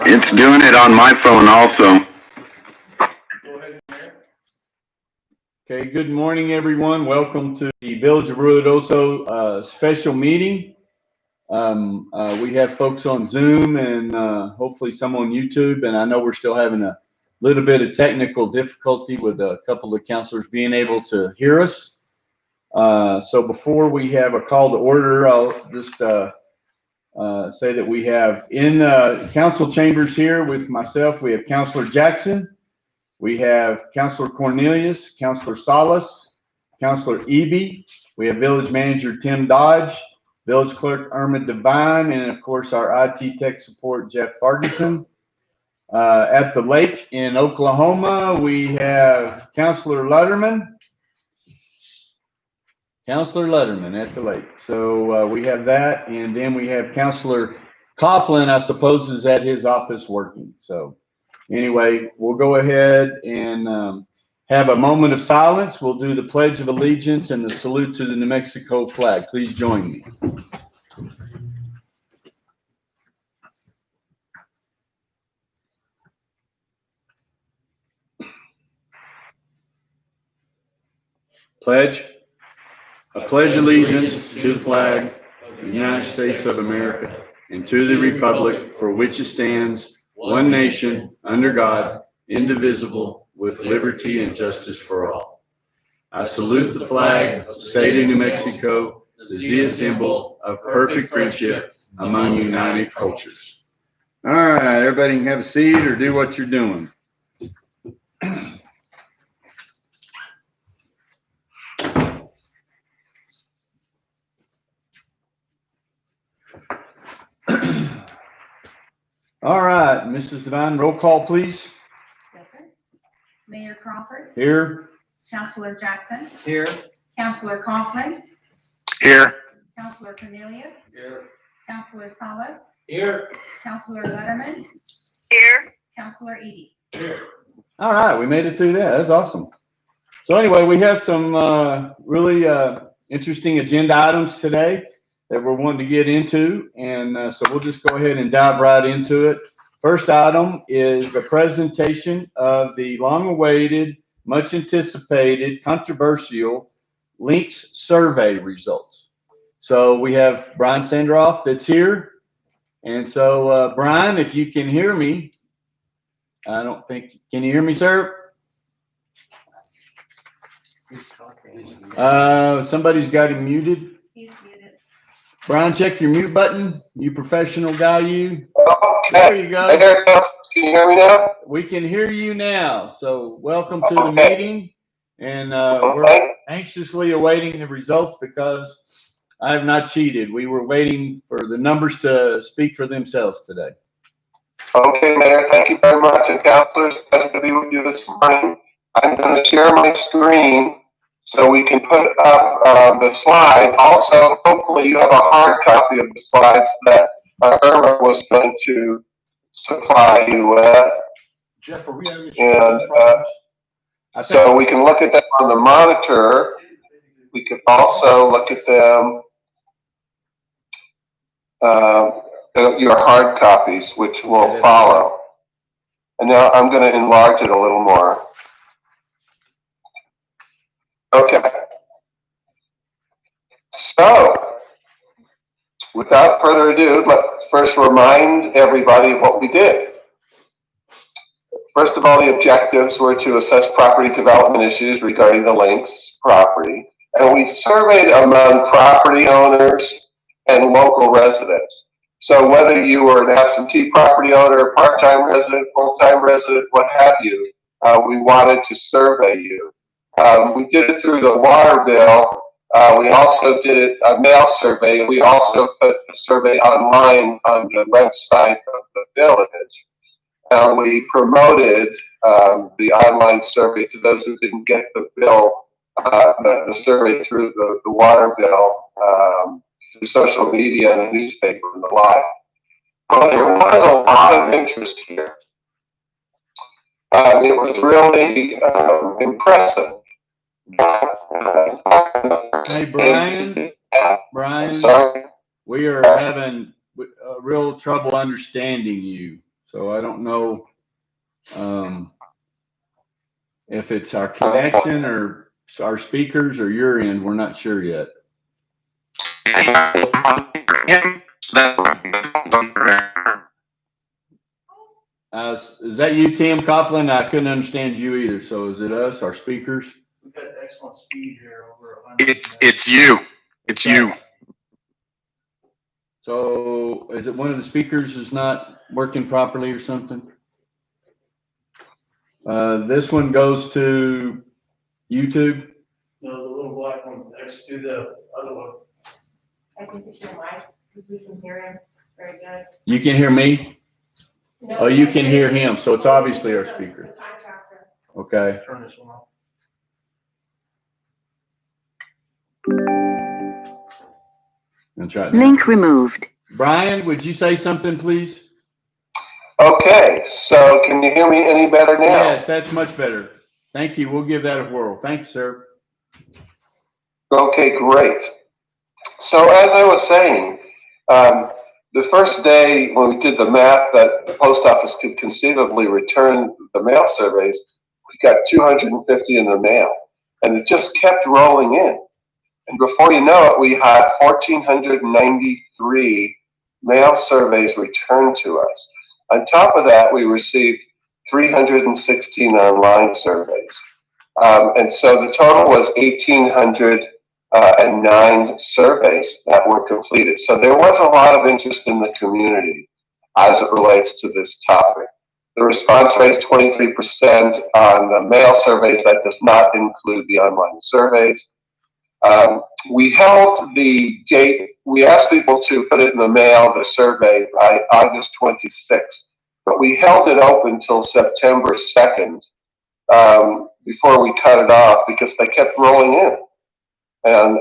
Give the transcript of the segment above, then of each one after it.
It's doing it on my phone also. Okay, good morning, everyone. Welcome to the Village of Ruidoso special meeting. We have folks on Zoom and hopefully some on YouTube, and I know we're still having a little bit of technical difficulty with a couple of councilors being able to hear us. So before we have a call to order, I'll just say that we have in council chambers here with myself, we have Councilor Jackson, we have Councilor Cornelius, Councilor Salas, Councilor Eby, we have Village Manager Tim Dodge, Village Clerk Irma Devine, and of course our IT Tech Support Jeff Ferguson. At the lake in Oklahoma, we have Councilor Letterman. Councilor Letterman at the lake. So we have that, and then we have Councilor Coughlin, I suppose, is at his office working. So anyway, we'll go ahead and have a moment of silence. We'll do the Pledge of Allegiance and the salute to the New Mexico flag. Please join me. Pledge. I pledge allegiance to the flag of the United States of America and to the republic for which it stands, one nation, under God, indivisible, with liberty and justice for all. I salute the flag of the state of New Mexico, the symbol of perfect friendship among united cultures. All right, everybody can have a seat or do what you're doing. All right, Mrs. Devine, roll call, please. Yes, sir. Mayor Crawford. Here. Councilor Jackson. Here. Councilor Coughlin. Here. Councilor Cornelius. Here. Councilor Salas. Here. Councilor Letterman. Here. Councilor Eby. Here. All right, we made it through that. That's awesome. So anyway, we have some really interesting agenda items today that we're wanting to get into, and so we'll just go ahead and dive right into it. First item is the presentation of the long-awaited, much-anticipated, controversial Links survey results. So we have Brian Sandroff that's here, and so Brian, if you can hear me, I don't think, can you hear me, sir? Somebody's got him muted. He's muted. Brian, check your mute button. You professional guy, you. Okay. There you go. Can you hear me now? We can hear you now. So welcome to the meeting. And we're anxiously awaiting the results because I have not cheated. We were waiting for the numbers to speak for themselves today. Okay, Mayor, thank you very much. And councilors, pleasure to be with you this morning. I'm going to share my screen so we can put up the slide. Also, hopefully you have a hard copy of the slides that Irma was going to supply you with. Jeff, are we having And so we can look at them on the monitor. We could also look at them, your hard copies, which will follow. And now I'm going to enlarge it a little more. Okay. So, without further ado, let's first remind everybody of what we did. First of all, the objectives were to assess property development issues regarding the Links property. And we surveyed among property owners and local residents. So whether you were an absentee property owner, part-time resident, full-time resident, what have you, we wanted to survey you. We did it through the water bill. We also did it a mail survey. We also put the survey online on the website of the village. And we promoted the online survey to those who didn't get the bill, the survey through the water bill, through social media and the newspaper and the like. But there was a lot of interest here. It was really impressive. Hey, Brian, sorry. we are having real trouble understanding you. So I don't know, if it's our connection or our speakers or your end. We're not sure yet. Is that you, Tim Coughlin? I couldn't understand you either. So is it us, our speakers? We've got excellent speed here over 100. It's you. It's you. So is it one of the speakers is not working properly or something? This one goes to YouTube. No, the little black one next to the other one. I think it's your mic, because we can hear him very good. You can hear me? No, Oh, you can hear him, so it's obviously our speaker. The contractor. Okay. Turn this one off. I'll try it. Link removed. Brian, would you say something, please? Okay, so can you hear me any better now? Yes, that's much better. Thank you. We'll give that a whirl. Thanks, sir. Okay, great. So as I was saying, the first day when we did the math that the post office could conceivably return the mail surveys, we got 250 in the mail, and it just kept rolling in. And before you know it, we had 1,493 mail surveys returned to us. On top of that, we received 316 online surveys. And so the total was 1,809 surveys that were completed. So there was a lot of interest in the community as it relates to this topic. The response rate is 23% on the mail surveys. That does not include the online surveys. We held the date, we asked people to put it in the mail, the survey, by August 26th, but we held it open until September 2nd before we cut it off because they kept rolling in. And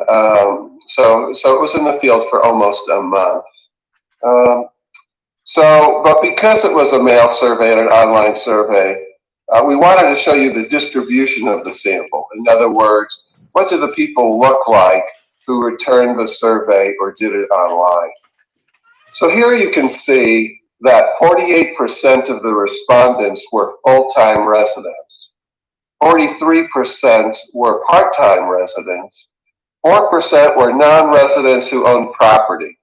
so it was in the field for almost a month. But because it was a mail survey and an online survey, we wanted to show you the distribution of the sample. In other words, what do the people look like who returned the survey or did it online? So here you can see that 48% of the respondents were full-time residents, 43% were part-time residents, 4% were non-residents who owned property.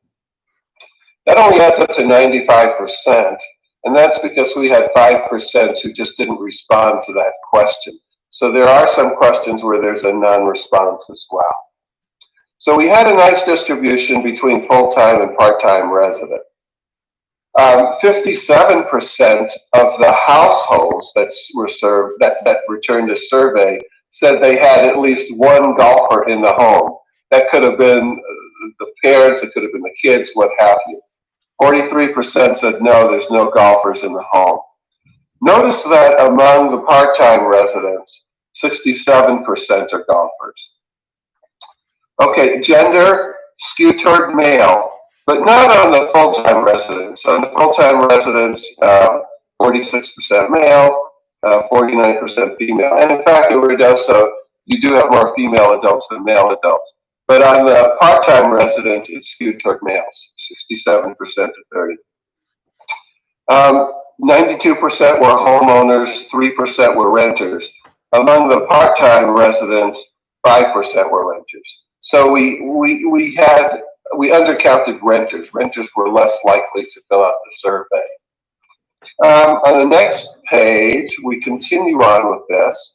That only adds up to 95%, and that's because we had 5% who just didn't respond to that question. So there are some questions where there's a non-response as well. So we had a nice distribution between full-time and part-time residents. 57% of the households that were served, that returned a survey, said they had at least one golfer in the home. That could have been the parents, it could have been the kids, what have you. 43% said no, there's no golfers in the home. Notice that among the part-time residents, 67% are golfers. Okay, gender skewed toward male, but not on the full-time residents. On the full-time residents, 46% male, 49% female. And in fact, in Ruidoso, you do have more female adults than male adults. But on the part-time residents, it's skewed toward males, 67% to 30. 92% were homeowners, 3% were renters. Among the part-time residents, 5% were renters. So we undercounted renters. Renters were less likely to fill out the survey. On the next page, we continue on with this.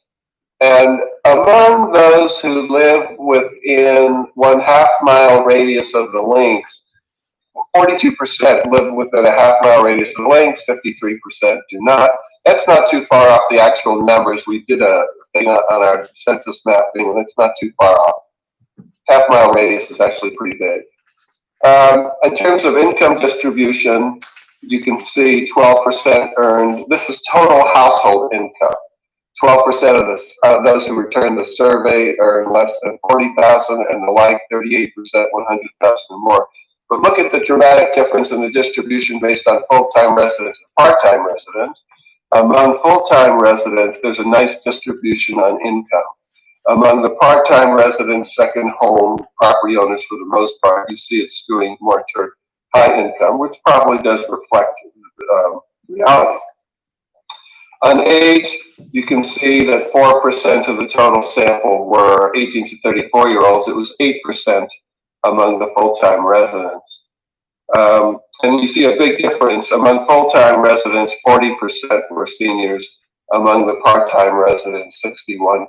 And among those who live within 1/2 mile radius of the links, 42% live within a 1/2 mile radius of the links, 53% do not. That's not too far off the actual numbers. We did a thing on our census mapping, and it's not too far off. 1/2 mile radius is actually pretty big. In terms of income distribution, you can see 12% earned. This is total household income. 12% of those who returned the survey earn less than $40,000 and the like, 38% $100,000 or more. But look at the dramatic difference in the distribution based on full-time residents and part-time residents. Among full-time residents, there's a nice distribution on income. Among the part-time residents, second home property owners for the most part, you see it skewing more toward high income, which probably does reflect reality. On age, you can see that 4% of the total sample were 18 to 34-year-olds. It was 8% among the full-time residents. And you see a big difference. Among full-time residents, 40% were seniors. Among the part-time residents, 61% were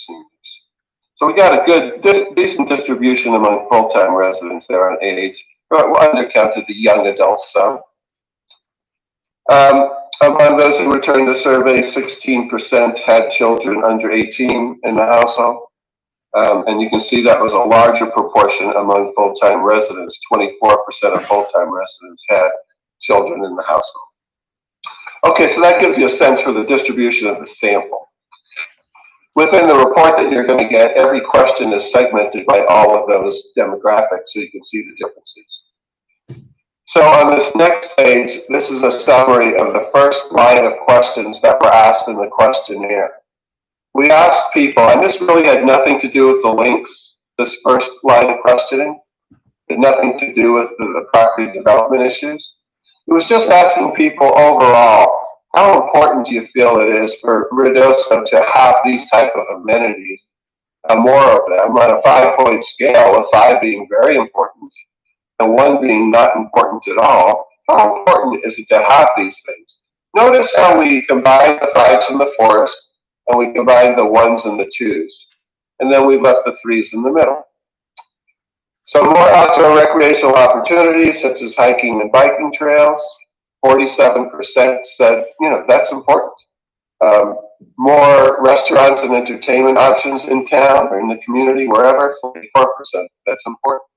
seniors. So we got a good, decent distribution among full-time residents there on age. But we undercounted the young adults some. Among those who returned the survey, 16% had children under 18 in the household. And you can see that was a larger proportion among full-time residents. 24% of full-time residents had children in the household. Okay, so that gives you a sense for the distribution of the sample. Within the report that you're going to get, every question is segmented by all of those demographics so you can see the differences. So on this next page, this is a summary of the first line of questions that were asked in the questionnaire. We asked people, and this really had nothing to do with the links, this first line of questioning. It had nothing to do with the property development issues. It was just asking people overall, how important do you feel it is for Ruidoso to have these type of amenities, more of them, on a 5-point scale, with 5 being very important and 1 being not important at all? How important is it to have these things? Notice how we combine the 5s and the 4s, and we combined the 1s and the 2s. And then we left the 3s in the middle. So more outdoor recreational opportunities, such as hiking and biking trails. 47% said, that's important. More restaurants and entertainment options in town or in the community, wherever, 44%, that's important.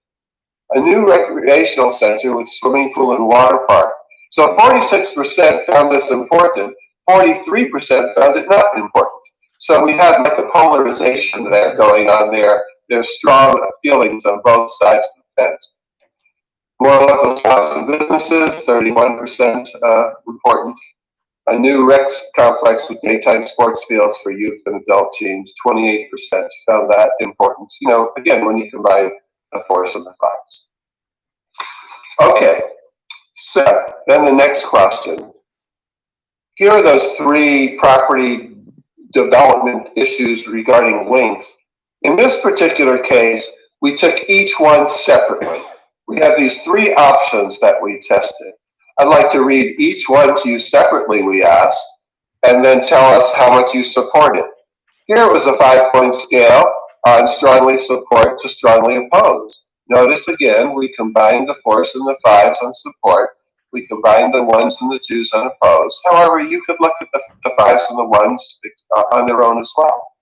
A new recreational center with swimming pool and water park. So 46% found this important, 43% found it not important. So we had like a polarization there going on there. There's strong feelings on both sides of the fence. More local jobs and businesses, 31% important. A new rec complex with daytime sports fields for youth and adult teams, 28% found that important. Again, when you combine the 4s and the 5s. Okay, so then the next question. Here are those 3 property development issues regarding links. In this particular case, we took each one separately. We have these 3 options that we tested. I'd like to read each one to you separately, we asked, and then tell us how much you support it. Here it was a 5-point scale on strongly support to strongly oppose. Notice again, we combined the 4s and the 5s on support. We combined the 1s and the 2s on oppose. However, you could look at the 5s and the 1s on their own as well.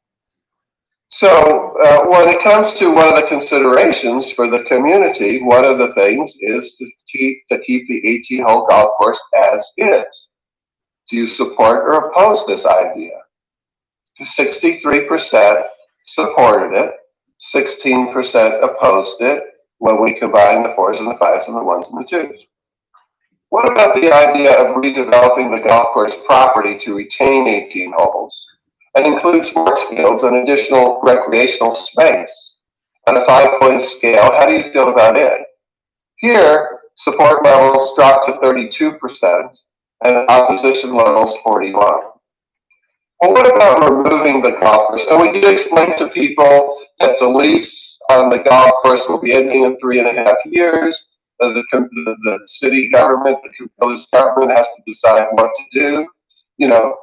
So when it comes to one of the considerations for the community, one of the things is to keep the 18-hole golf course as is. Do you support or oppose this idea? 63% supported it, 16% opposed it when we combine the 4s and the 5s and the 1s and the 2s. What about the idea of redeveloping the golf course property to retain 18 holes and include sports fields and additional recreational space? On a 5-point scale, how do you feel about it? Here, support levels dropped to 32% and opposition levels 41%. Well, what about removing the golf course? And we did explain to people that the lease on the golf course will be ending in 3.5 years. The city government, the village government has to decide what to do.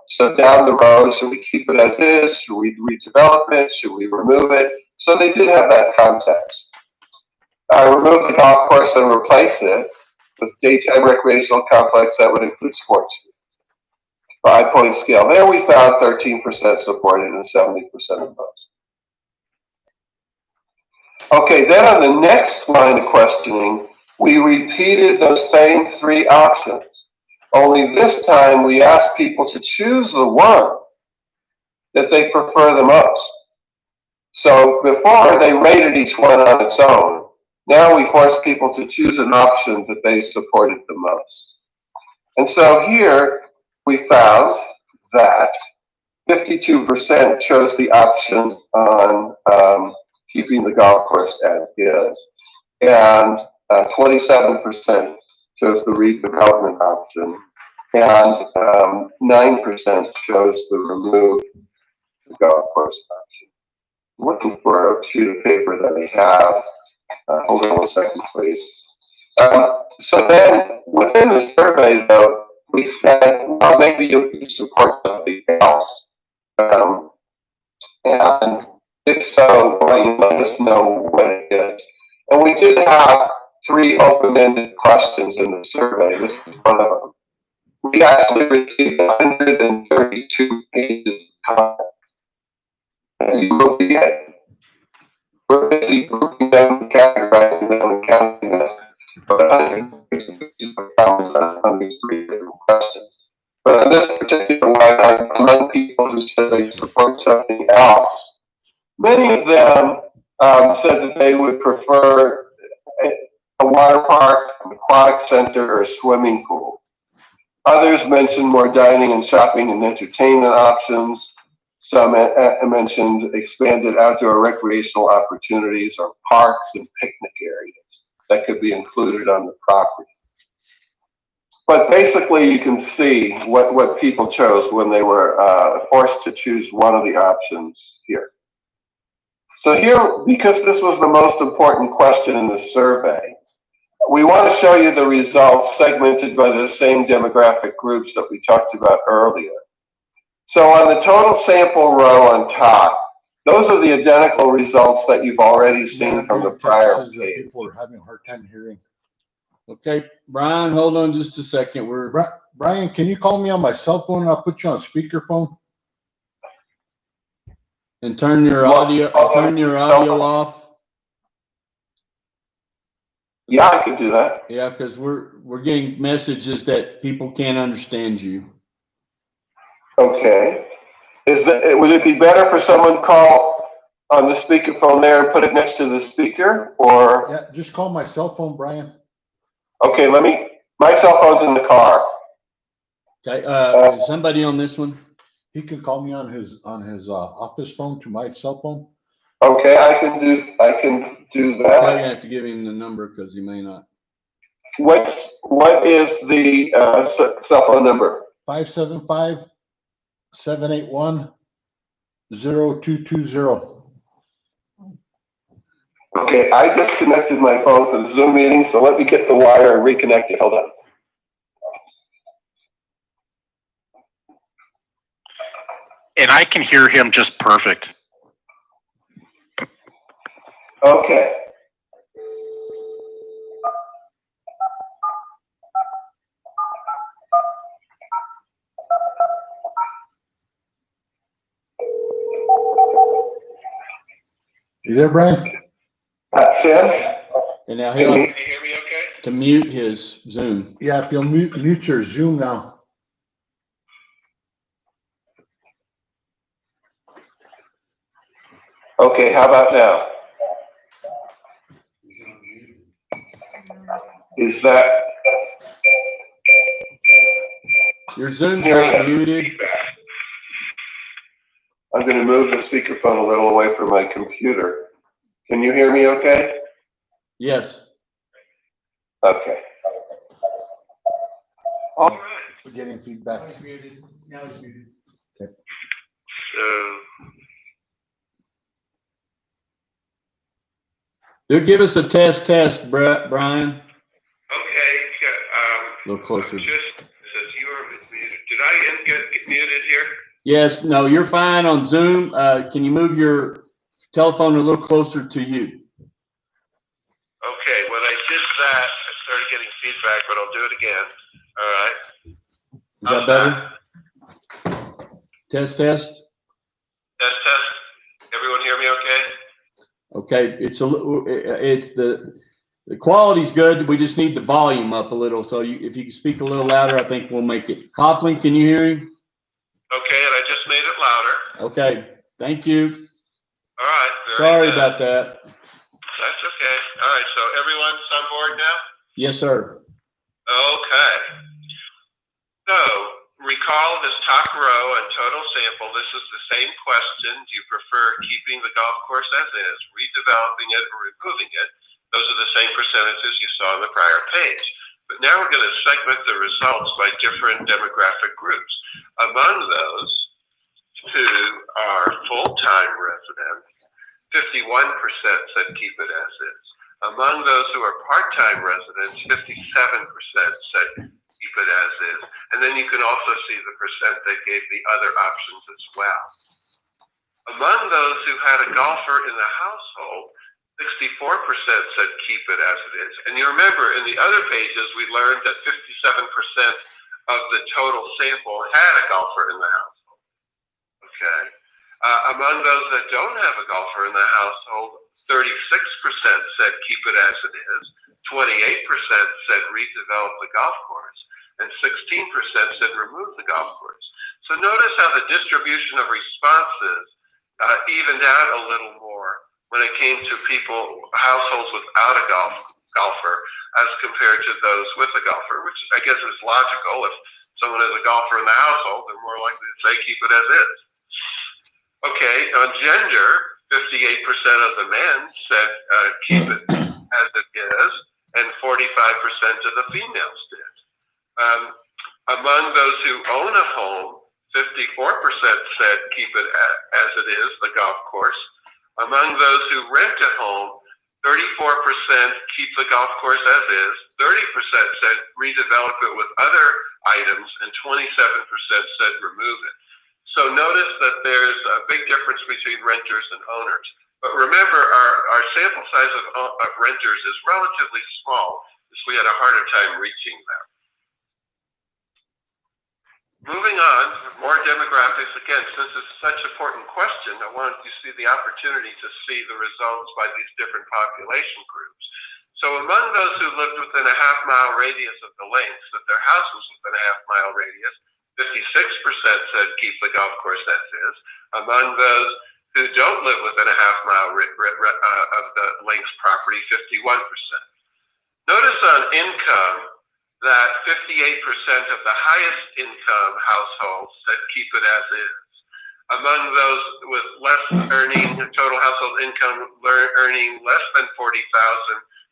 So down the road, should we keep it as is? Should we redevelop it? Should we remove it? So they did have that context. Remove the golf course and replace it with daytime recreational complex that would include sports. 5-point scale. There we found 13% supported and 70% opposed. Okay, then on the next line of questioning, we repeated those same 3 options. Only this time we asked people to choose the one that they prefer the most. So before they rated each one on its own, now we force people to choose an option that they supported the most. And so here we found that 52% chose the option on keeping the golf course as is, and 27% chose the redevelopment option, and 9% chose to remove the golf course option. I'm looking for a sheet of paper that we have. Hold on 1 second, please. So then, within the survey, though, we said, well, maybe you support something else. And if so, well, you let us know what it is. And we did have 3 open-ended questions in the survey. This was one of them. We actually received 132 pages of comments. And you will get, we're busy grouping them, categorizing them, and counting them. But 132 pages of comments on these 3 different questions. But on this particular one, among people who said they support something else, many of them said that they would prefer a water park, an aquatic center, or a swimming pool. Others mentioned more dining and shopping and entertainment options. Some mentioned expanded outdoor recreational opportunities or parks and picnic areas that could be included on the property. But basically, you can see what people chose when they were forced to choose one of the options here. So here, because this was the most important question in the survey, we want to show you the results segmented by the same demographic groups that we talked about earlier. So on the total sample row on top, those are the identical results that you've already seen from the prior page. People are having a hard time hearing. Okay, Brian, hold on just a second. Brian, can you call me on my cell phone? I'll put you on speakerphone. And turn your audio off. Yeah, I could do that. Yeah, because we're getting messages that people can't understand you. Okay. Would it be better for someone to call on the speakerphone there and put it next to the speaker, or? Yeah, just call my cell phone, Brian. Okay, my cell phone's in the car. Okay, is somebody on this one? He can call me on his office phone to my cell phone. Okay, I can do You're that. gonna have to give him the number because he may not. What is the cell phone number? 575-781-0220. Okay, I disconnected my phone for the Zoom meeting, so let me get the wire and reconnect it. Hold on. And I can hear him just perfect. Okay. You there, Brian? Tim? And now Can you he'll hear me okay? to mute his Zoom. Yeah, if you'll mute your Zoom now. Okay, how about now? Is that? Your Zoom's not muted. I'm going to move the speakerphone a little away from my computer. Can you hear me okay? Yes. Okay. All right. We're getting feedback. Now it's muted. Do give us a test, Brian. Okay, A little closer. just says you are muted. Did I get muted here? Yes, no, you're fine on Zoom. Can you move your telephone a little closer to you? Okay, when I did that, I started getting feedback, but I'll do it again. All right. Is that better? Test. Test. Everyone hear me okay? Okay, it's the quality's good. We just need the volume up a little. So if you can speak a little louder, I think we'll make it. Coughlin, can you hear him? Okay, and I just made it louder. Okay, thank you. All right. Sorry about that. That's okay. All right, so everyone's on board now? Yes, sir. Okay. So, recall this top row on total sample. This is the same question. Do you prefer keeping the golf course as is, redeveloping it, or removing it? Those are the same percentages you saw on the prior page. But now we're going to segment the results by different demographic groups. Among those who are full-time residents, 51% said keep it as is. Among those who are part-time residents, 57% said keep it as is. And then you can also see the percent that gave the other options as well. Among those who had a golfer in the household, 64% said keep it as it is. And you remember in the other pages, we learned that 57% of the total sample had a golfer in the household. Okay. Among those that don't have a golfer in the household, 36% said keep it as it is. 28% said redevelop the golf course. And 16% said remove the golf course. So notice how the distribution of responses evened out a little more when it came to households without a golfer as compared to those with a golfer, which I guess is logical. If someone has a golfer in the household, they're more likely to say keep it as is. Okay, on gender, 58% of the men said keep it as it is, and 45% of the females did. Among those who own a home, 54% said keep it as it is, the golf course. Among those who rent a home, 34% keep the golf course as is, 30% said redevelop it with other items, and 27% said remove it. So notice that there's a big difference between renters and owners. But remember, our sample size of renters is relatively small, so we had a harder time reaching them. Moving on, more demographics. Again, since it's such an important question, I wanted you to see the opportunity to see the results by these different population groups. So among those who lived within a half-mile radius of the links, that their house was within a half-mile radius, 56% said keep the golf course as is. Among those who don't live within a half-mile of the links property, 51%. Notice on income that 58% of the highest income households said keep it as is. Among those with less earning, total household income earning less than 40,000,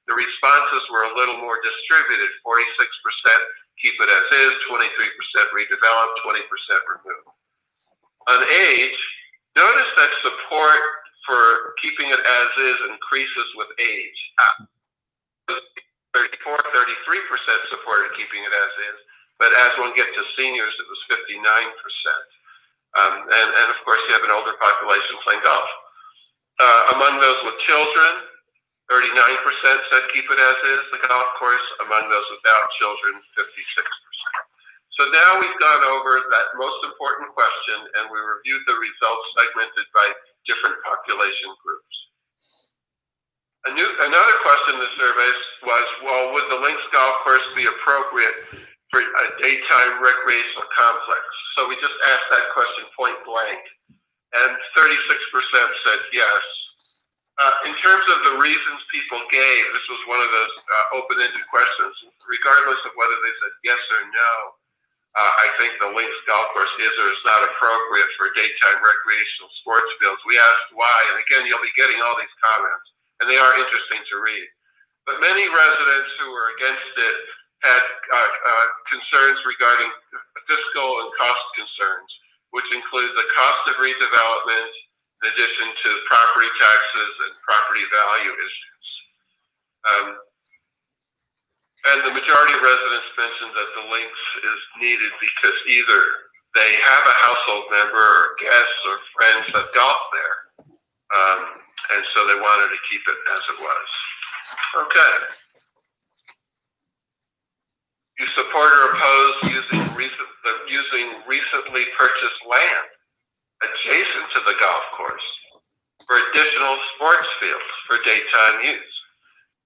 the responses were a little more distributed. 46% keep it as is, 23% redevelop, 20% remove. On age, notice that support for keeping it as is increases with age. 33% supported keeping it as is, but as one gets to seniors, it was 59%. And of course, you have an older population playing golf. Among those with children, 39% said keep it as is, the golf course. Among those without children, 56%. So now we've gone over that most important question, and we reviewed the results segmented by different population groups. Another question in the surveys was, well, would the links golf course be appropriate for a daytime recreational complex? So we just asked that question point blank, and 36% said yes. In terms of the reasons people gave, this was one of those open-ended questions. Regardless of whether they said yes or no, I think the links golf course is or is not appropriate for daytime recreational sports fields. We asked why, and again, you'll be getting all these comments, and they are interesting to read. But many residents who were against it had concerns regarding fiscal and cost concerns, which include the cost of redevelopment, in addition to property taxes and property value issues. And the majority of residents mentioned that the links is needed because either they have a household member or guests or friends that golf there, and so they wanted to keep it as it was. Okay. You support or oppose using recently purchased land adjacent to the golf course for additional sports fields for daytime use.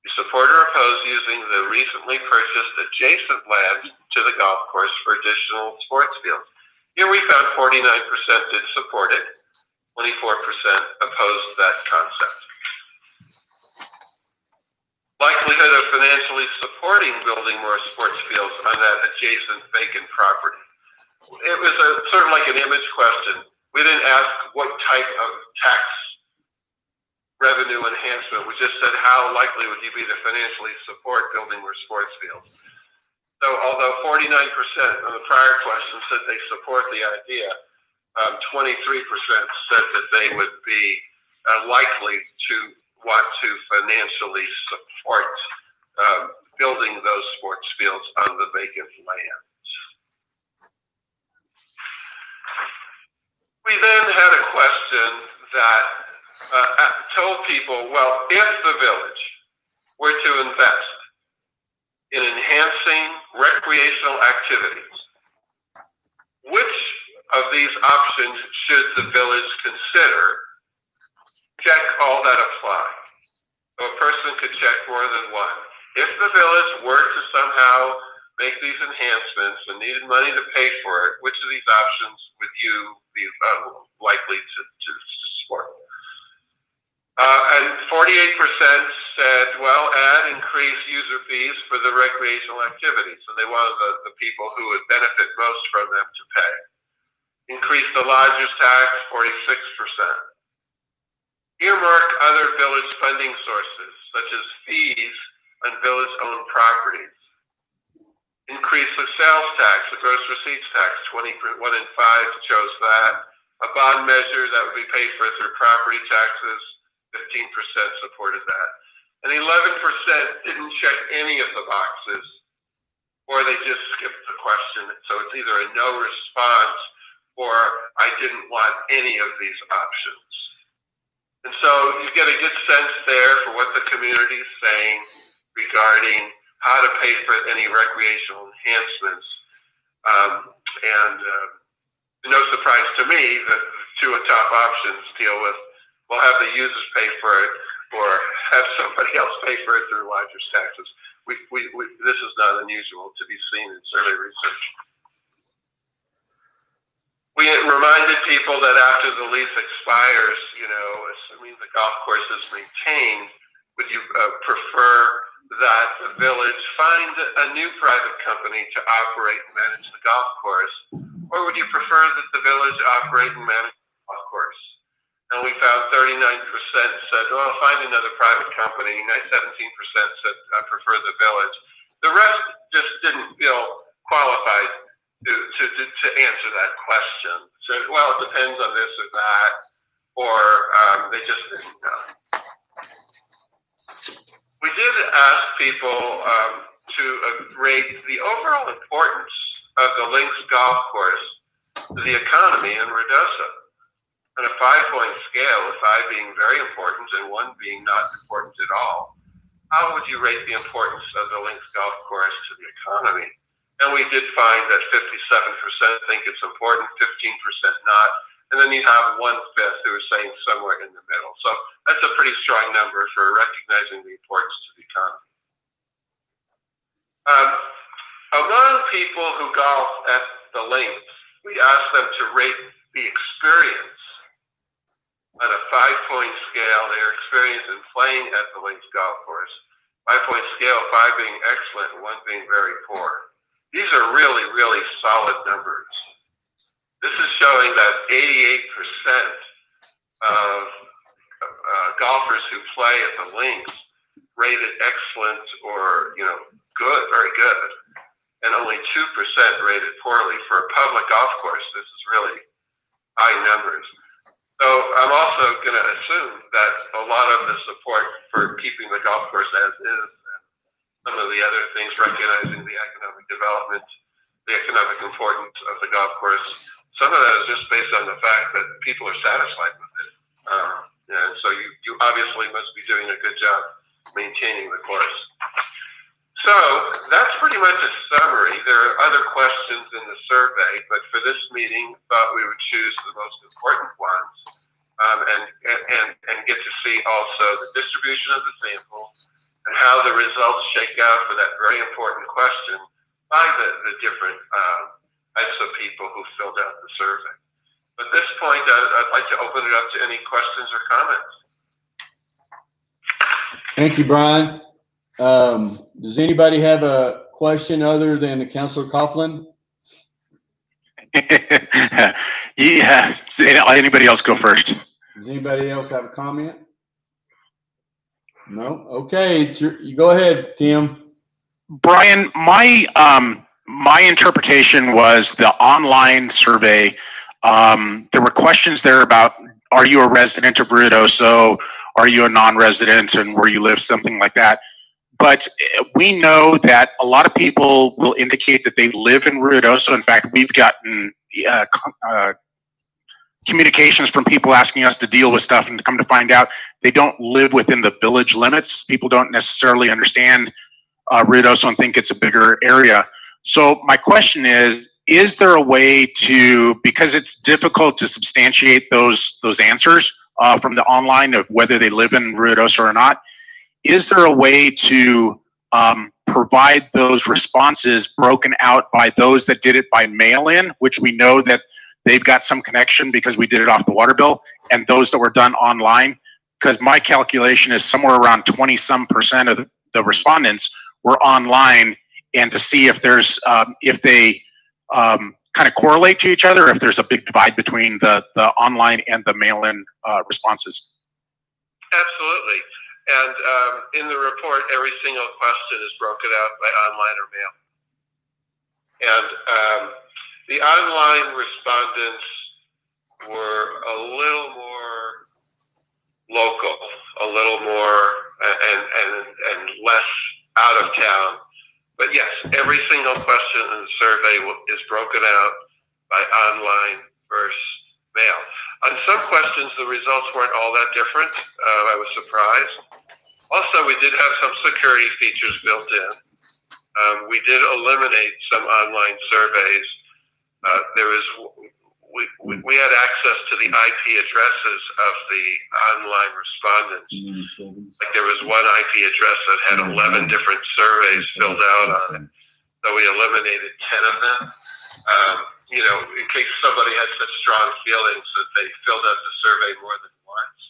You support or oppose using the recently purchased adjacent land to the golf course for additional sports fields. Here we found 49% did support it, 24% opposed that concept. Likelihood of financially supporting building more sports fields on that adjacent vacant property. It was sort of like an image question. We didn't ask what type of tax revenue enhancement. We just said how likely would you be to financially support building more sports fields. So although 49% of the prior question said they support the idea, 23% said that they would be likely to want to financially support building those sports fields on the vacant land. We then had a question that told people, well, if the village were to invest in enhancing recreational activities, which of these options should the village consider? Check all that apply. So a person could check more than one. If the village were to somehow make these enhancements and needed money to pay for it, which of these options would you be likely to support? And 48% said, well, add increased user fees for the recreational activities. So they wanted the people who would benefit most from them to pay. Increase the lodger's tax, 46%. Earmark other village funding sources, such as fees on village-owned properties. Increase the sales tax, the gross receipts tax, 1 in 5 chose that. A bond measure that would be paid for through property taxes, 15% supported that. And 11% didn't check any of the boxes, or they just skipped the question. So it's either a no response or I didn't want any of these options. And so you get a good sense there for what the community is saying regarding how to pay for any recreational enhancements. No surprise to me that the two top options deal with, we'll have the users pay for it or have somebody else pay for it through lodger's taxes. This is not unusual to be seen in survey research. We reminded people that after the lease expires, assuming the golf course is maintained, would you prefer that the village find a new private company to operate and manage the golf course, or would you prefer that the village operate and manage the golf course? And we found 39% said, well, find another private company. 17% said, I prefer the village. The rest just didn't feel qualified to answer that question. So, well, it depends on this or that, or they just didn't know. We did ask people to rate the overall importance of the Links Golf Course to the economy in Ruidoso. On a 5-point scale, with 5 being very important and 1 being not important at all, how would you rate the importance of the Links Golf Course to the economy? And we did find that 57% think it's important, 15% not, and then you have 1/5 who are saying somewhere in the middle. So that's a pretty strong number for recognizing the importance to the economy. Among people who golf at the links, we asked them to rate the experience on a 5-point scale, their experience in playing at the links golf course. 5-point scale, 5 being excellent and 1 being very poor. These are really, really solid numbers. This is showing that 88% of golfers who play at the links rated excellent or, good, very good, and only 2% rated poorly. For a public golf course, this is really high numbers. So I'm also going to assume that a lot of the support for keeping the golf course as is, some of the other things, recognizing the economic development, the economic importance of the golf course, some of that is just based on the fact that people are satisfied with it. And so you obviously must be doing a good job maintaining the course. So that's pretty much a summary. There are other questions in the survey, but for this meeting, thought we would choose the most important ones and get to see also the distribution of the sample and how the results shake out for that very important question by the different types of people who filled out the survey. At this point, I'd like to open it up to any questions or comments. Thank you, Brian. Does anybody have a question other than Councilor Coughlin? Yeah. Anybody else go first? Does anybody else have a comment? No? Okay, you go ahead, Tim. Brian, my interpretation was the online survey. There were questions there about, are you a resident of Ruidoso? Are you a non-resident, and where you live, something like that. But we know that a lot of people will indicate that they live in Ruidoso. In fact, we've gotten communications from people asking us to deal with stuff, and to come to find out they don't live within the village limits. People don't necessarily understand Ruidoso and think it's a bigger area. So my question is there a way to, because it's difficult to substantiate those answers from the online of whether they live in Ruidoso or not, is there a way to provide those responses broken out by those that did it by mail-in, which we know that they've got some connection because we did it off the water bill, and those that were done online? Because my calculation is somewhere around 20% of the respondents were online, and to see if there's if they kind of correlate to each other, if there's a big divide between the online and the mail-in responses. Absolutely. And in the report, every single question is broken out by online or mail. And the online respondents were a little more local, a little more and less out of town. But yes, every single question in the survey is broken out by online versus mail. On some questions, the results weren't all that different. I was surprised. Also, we did have some security features built in. We did eliminate some online surveys. We had access to the IP addresses of the online respondents. Like there was one IP address that had 11 different surveys filled out on it. So we eliminated 10 of them. In case somebody had such strong feelings that they filled out the survey more than once.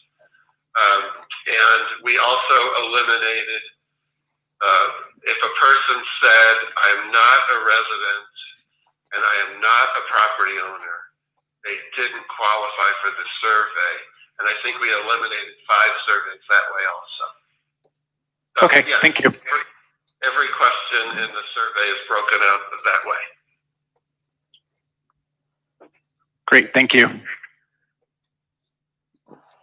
And we also eliminated, if a person said, I'm not a resident and I am not a property owner, they didn't qualify for the survey. And I think we eliminated 5 surveys that way also. So, Okay, yeah, thank you. Every question in the survey is broken out that way. Great, thank you.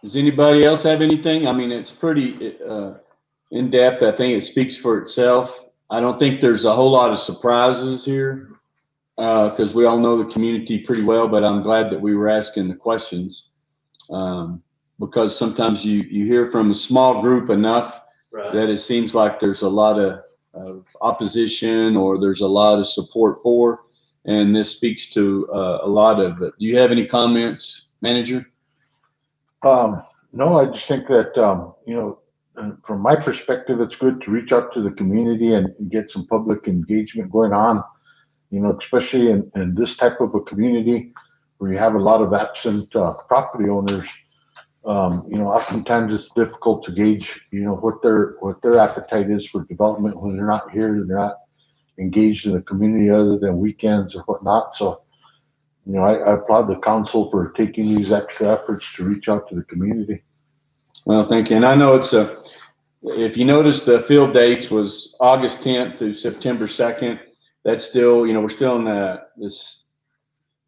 Does anybody else have anything? I mean, it's pretty in-depth. I think it speaks for itself. I don't think there's a whole lot of surprises here because we all know the community pretty well, but I'm glad that we were asking the questions because sometimes you hear from a small group enough that it seems like there's a lot of opposition or there's a lot of support for, and this speaks to a lot of it. Do you have any comments, Manager? No, I just think that, from my perspective, it's good to reach out to the community and get some public engagement going on, especially in this type of a community where you have a lot of absent property owners. Oftentimes it's difficult to gauge, what their appetite is for development when they're not here, they're not engaged in the community other than weekends or whatnot. So, I applaud the council for taking these extra efforts to reach out to the community. Well, thank you. And I know it's if you notice, the field dates was August 10th through September 2nd. That's still, we're still in this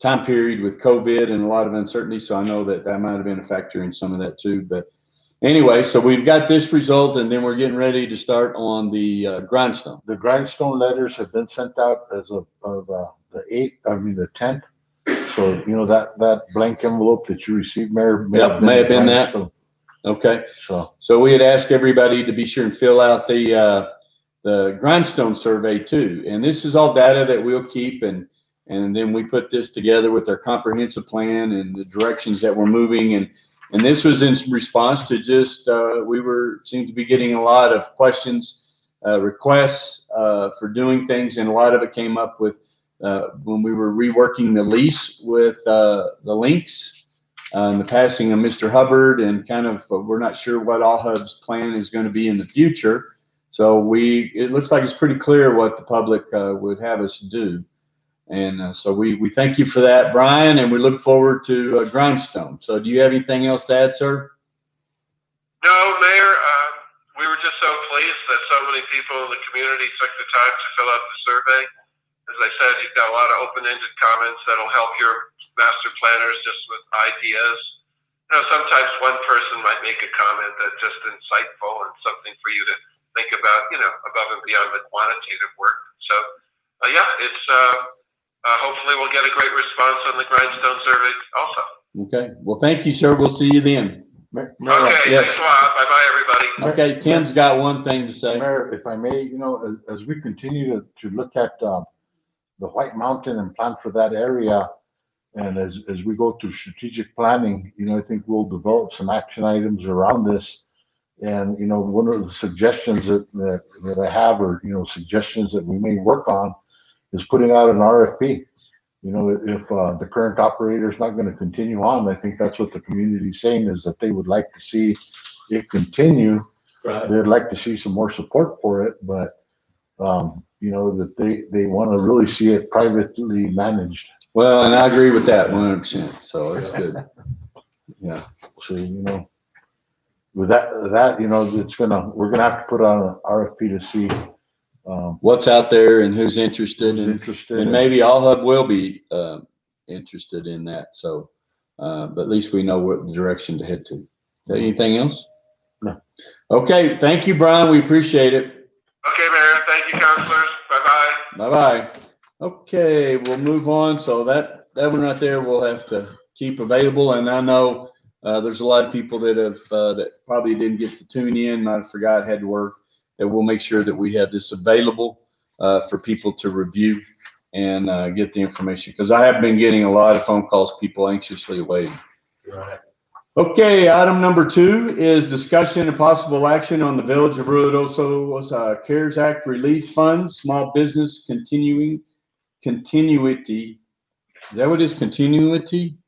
time period with COVID and a lot of uncertainty. So I know that might have been a factor in some of that too. But anyway, so we've got this result, and then we're getting ready to start on the grindstone. The grindstone letters have been sent out as of the 10th. So, that blank envelope that you received, Mayor, may have been that. So, okay. So we had asked everybody to be sure and fill out the grindstone survey too. And this is all data that we'll keep, and then we put this together with our comprehensive plan and the directions that we're moving. And this was in response to just, we seemed to be getting a lot of questions, requests for doing things. And a lot of it came up with when we were reworking the lease with the links and the passing of Mr. Hubbard, and kind of, we're not sure what AllHub's plan is going to be in the future. So it looks like it's pretty clear what the public would have us do. And so we thank you for that, Brian, and we look forward to grindstone. So do you have anything else to add, sir? No, Mayor, we were just so pleased that so many many people in the community took the time to fill out the survey. As I said, you've got a lot of open-ended comments that'll help your master planners just with ideas. You know, sometimes one person might make a comment that's just insightful and something for you to think about, you know, above and beyond the quantitative work. So, yeah, it's hopefully we'll get a great response on the Grindstone survey also. Okay, well, thank you, sir. We'll see you then. Mayor, Okay, yes. thanks a lot. Bye-bye, everybody. Okay, Tim's got one thing to say. Mayor, if I may, you know, as we continue to look at the White Mountain and plan for that area, and as we go through strategic planning, you know, I think we'll develop some action items around this. And, you know, one of the suggestions that I have, or, you know, suggestions that we may work on, is putting out an RFP. You know, if the current operator is not going to continue on, I think that's what the community is saying, is that they would like to see it continue. Right. They'd like to see some more support for it, but, you know, that they want to really see it privately managed. Well, and I agree with that 100%. So it's good. Yeah. So, you know, with that, you know, we're gonna have to put on an RFP to see What's out there and who's interested, who's and interested. maybe All Hub will be interested in that. So, but at least we know what direction to head to. Anything else? No. Okay. Thank you, Brian. We appreciate it. Okay, Mayor. Thank you, councilors. Bye-bye. Bye-bye. Okay, we'll move on. So that one right there we'll have to keep available. And I know there's a lot of people that have that probably didn't get to tune in, might have forgot, had to work. And we'll make sure that we have this available for people to review and get the information. Because I have been getting a lot of phone calls, people anxiously awaiting. Right. Okay, item number 2 is discussion and possible action on the Village of Ruidoso's CARES Act relief funds, small business continuity. Is that what it is? Continuity?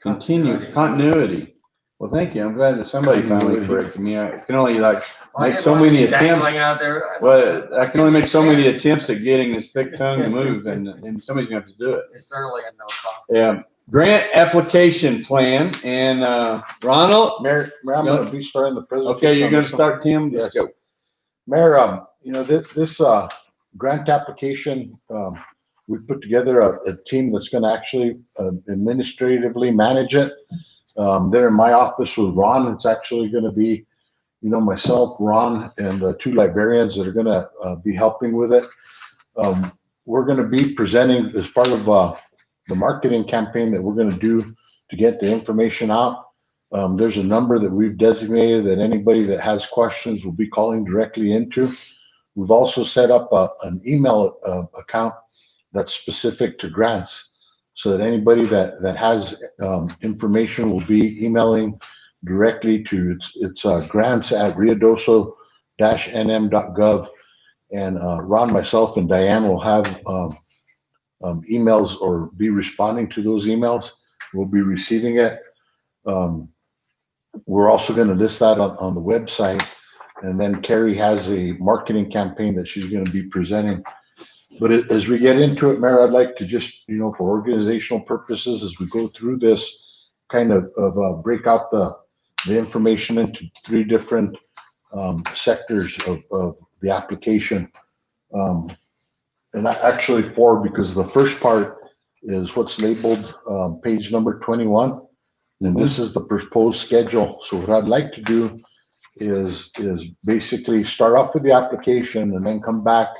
Continuity. Well, thank you. I'm glad that somebody finally corrected me. I can only make so many attempts. Well, I can only make so many attempts at getting this thick tongue to move, and somebody's gonna have to do it. It's early and no cost. Yeah. Grant application plan, and Ronald. Mayor, I'm gonna be starting the presentation. Okay, you're on gonna this one. start, Tim. Let's Yes. go. Mayor, you know, this grant application, we put together a team that's gonna actually administratively manage it. There in my office with Ron, it's actually gonna be, you know, myself, Ron, and the 2 librarians that are gonna be helping with it. We're gonna be presenting as part of the marketing campaign that we're gonna do to get the information out. There's a number that we've designated that anybody that has questions will be calling directly into. We've also set up an email account that's specific to grants, so that anybody that has information will be emailing directly to it's grants@ruidoso-nm.gov. And Ron, myself, and Diane will have emails, or be responding to those emails. We'll be receiving it. We're also going to list that on the website. And then Carrie has a marketing campaign that she's going to be presenting. But as we get into it, Mayor, I'd like to just, you know, for organizational purposes, as we go through this, kind of break out the information into 3 different sectors of the application. And actually 4, because the first part is what's labeled page number 21. And this is the proposed schedule. So what I'd like to do is basically start off with the application and then come back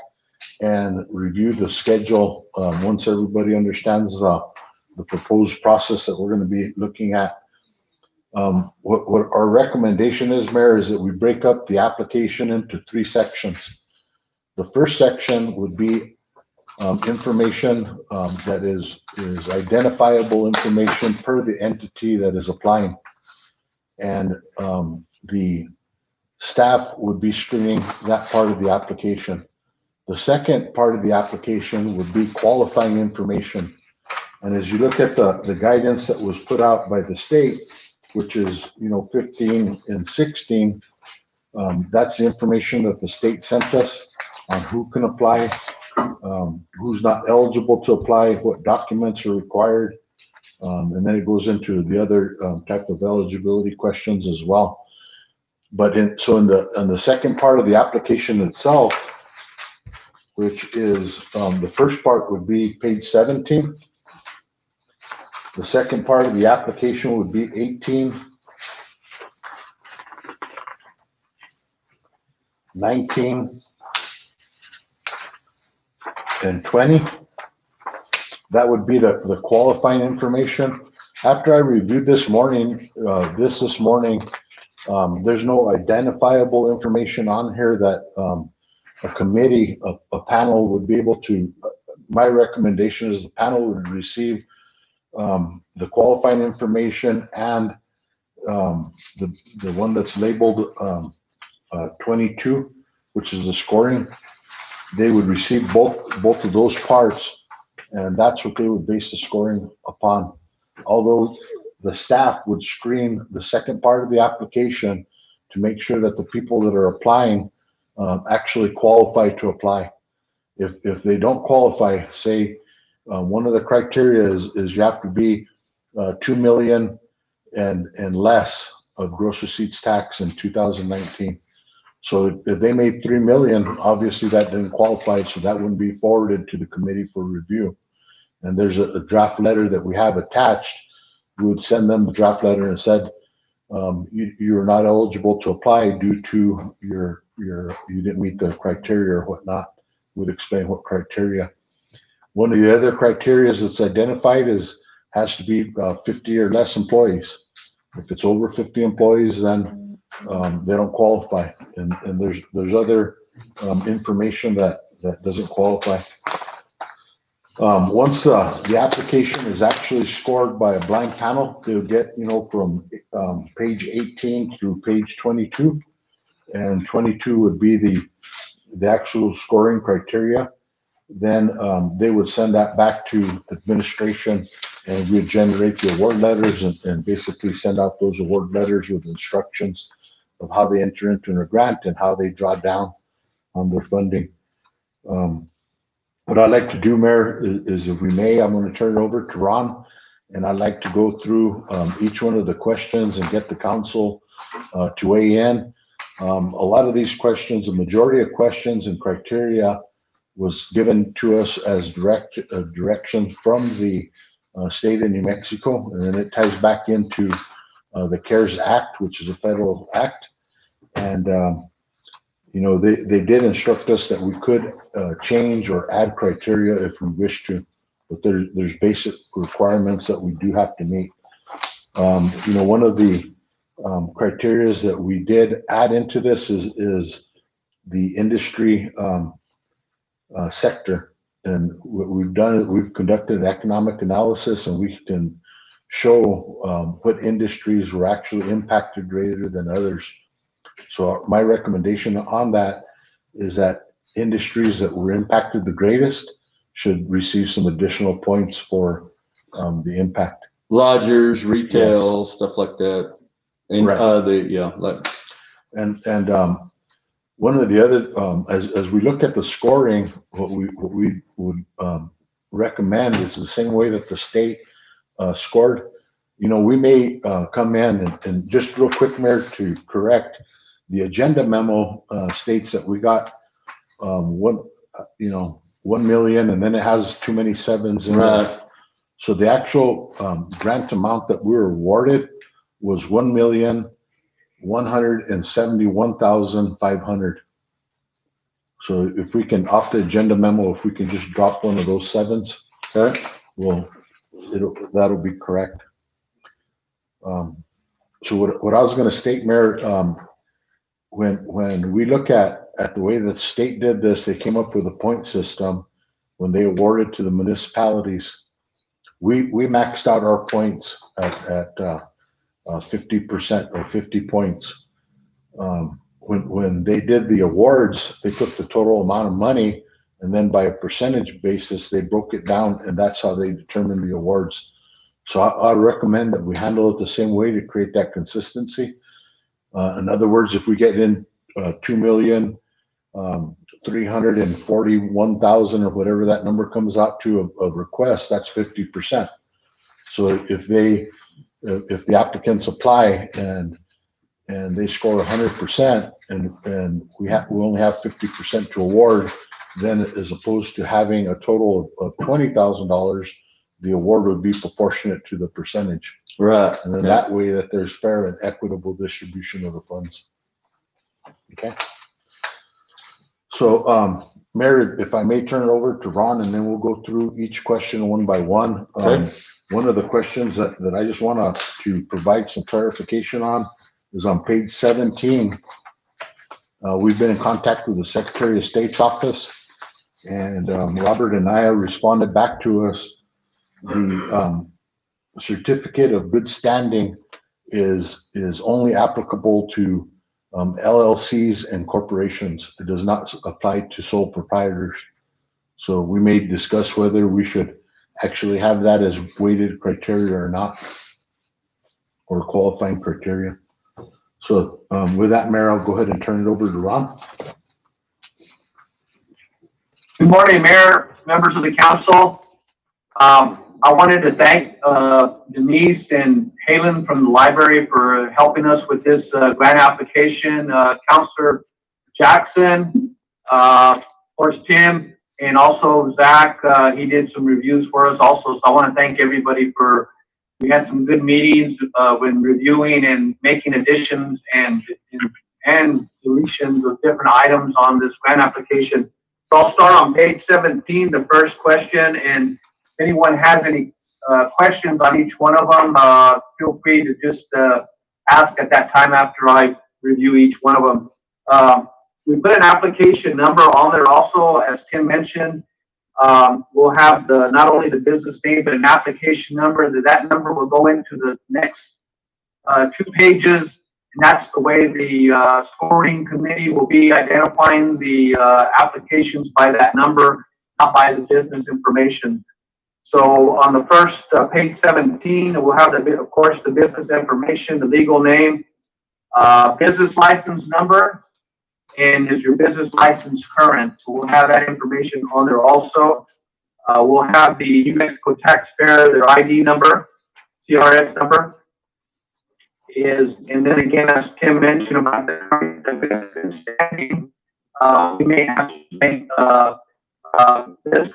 and review the schedule once everybody understands the proposed process that we're going to be looking at. What our recommendation is, Mayor, is that we break up the application into 3 sections. The first section would be information that is identifiable information per the entity that is applying. And the staff would be screening that part of the application. The second part of the application would be qualifying information. And as you look at the guidance that was put out by the state, which is, you know, 15 and 16, that's the information that the state sent us on who can apply, who's not eligible to apply, what documents are required. And then it goes into the other type of eligibility questions as well. But in the second part of the application itself, which is, the first part would be page 17. The second part of the application would be 18, 19, and 20. That would be the qualifying information. After I reviewed this morning, this morning, there's no identifiable information on here that a committee, a panel would be able to, my recommendation is the panel would receive the qualifying information and the one that's labeled 22, which is the scoring. They would receive both of those parts, and that's what they would base the scoring upon. Although the staff would screen the second part of the application to make sure that the people that are applying actually qualify to apply. If they don't qualify, say one of the criteria is you have to be 2 million and less of gross receipts tax in 2019. So if they made 3 million, obviously that didn't qualify, so that wouldn't be forwarded to the committee for review. And there's a draft letter that we have attached. We would send them the draft letter and said, you're not eligible to apply due to you didn't meet the criteria or whatnot. Would explain what criteria. One of the other criteria that's identified has to be 50 or less employees. If it's over 50 employees, then they don't qualify. And there's other information that doesn't qualify. Once the application is actually scored by a blind panel, they'll get, from page 18 through page 22, and 22 would be the actual scoring criteria. Then they would send that back to administration, and we'd generate the award letters and basically send out those award letters with instructions of how they enter into a grant and how they draw down on their funding. What I'd like to do, Mayor, is if we may, I'm going to turn it over to Ron, and I'd like to go through each one of the questions and get the council to weigh in. A lot of these questions, the majority of questions and criteria was given to us as direction from the state of New Mexico, and then it ties back into the CARES Act, which is a federal act. And they did instruct us that we could change or add criteria if we wish to, but there's basic requirements that we do have to meet. One of the criteria that we did add into this is the industry sector. And what we've done is we've conducted an economic analysis, and we can show what industries were actually impacted greater than others. So my recommendation on that is that industries that were impacted the greatest should receive some additional points for the impact. Lodgers, retail, stuff like that. And Right. And One of the other, as we look at the scoring, what we would recommend is the same way that the state scored. We may come in and just real quick, Mayor, to correct, the agenda memo states that we got 1 million, and then it has too many sevens in it. So the actual grant amount that we were awarded was 1,171,500. So if we can, off the agenda memo, if we can just drop one of those sevens, okay, that'll be correct. So what I was going to state, Mayor, when we look at the way the state did this, they came up with a point system when they awarded to the municipalities. We maxed out our points at 50% or 50 points. When they did the awards, they took the total amount of money, and then by a percentage basis, they broke it down, and that's how they determined the awards. So I recommend that we handle it the same way to create that consistency. In other words, if we get in 2,341,000 or whatever that number comes out to of requests, that's 50%. So if the applicants apply and and they score 100%, and we only have 50% to award, then as opposed to having a total of $20,000, the award would be proportionate to the percentage. Right. And then that way that there's fair and equitable distribution of the funds. Okay. So, Mayor, if I may turn it over to Ron, and then we'll go through each question one by one. Okay. One of the questions that I just want to provide some clarification on is on page 17. We've been in contact with the Secretary of State's office, and Robert and I responded back to us. The certificate of good standing is only applicable to LLCs and corporations. It does not apply to sole proprietors. So we may discuss whether we should actually have that as weighted criteria or not, or qualifying criteria. So with that, Mayor, I'll go ahead and turn it over to Ron. Good morning, Mayor, members of the council. I wanted to thank Denise and Halen from the library for helping us with this grant application. Councilor Jackson, of course, Tim, and also Zach, he did some reviews for us also. So I want to thank everybody we had some good meetings when reviewing and making additions and deletions of different items on this grant application. So I'll start on page 17, the first question, and if anyone has any questions on each one of them, feel free to just ask at that time after I review each one of them. We put an application number on there also, as Tim mentioned. We'll have not only the business name, but an application number. That number will go into the next 2 pages. And that's the way the scoring committee will be identifying the applications by that number, not by the business information. So on the first page 17, we'll have of course, the business information, the legal name, business license number, and is your business license current? So we'll have that information on there also. We'll have the New Mexico taxpayer, their ID number, CRS number. And then again, as Tim mentioned about the business standing, we may have to make this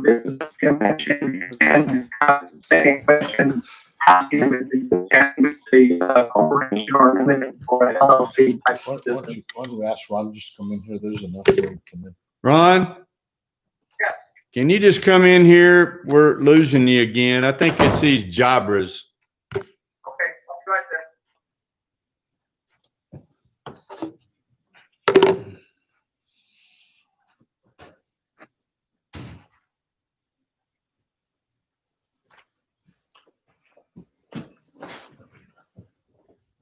business Tim mentioned and have the same question asking if it's a corporation or limited or LLC type of business. Why don't we ask Ron just come in here? There's enough room to come in. Ron, Yes. can you just come in here? We're losing you again. I think it's these Jabras. Okay, I'll be right there.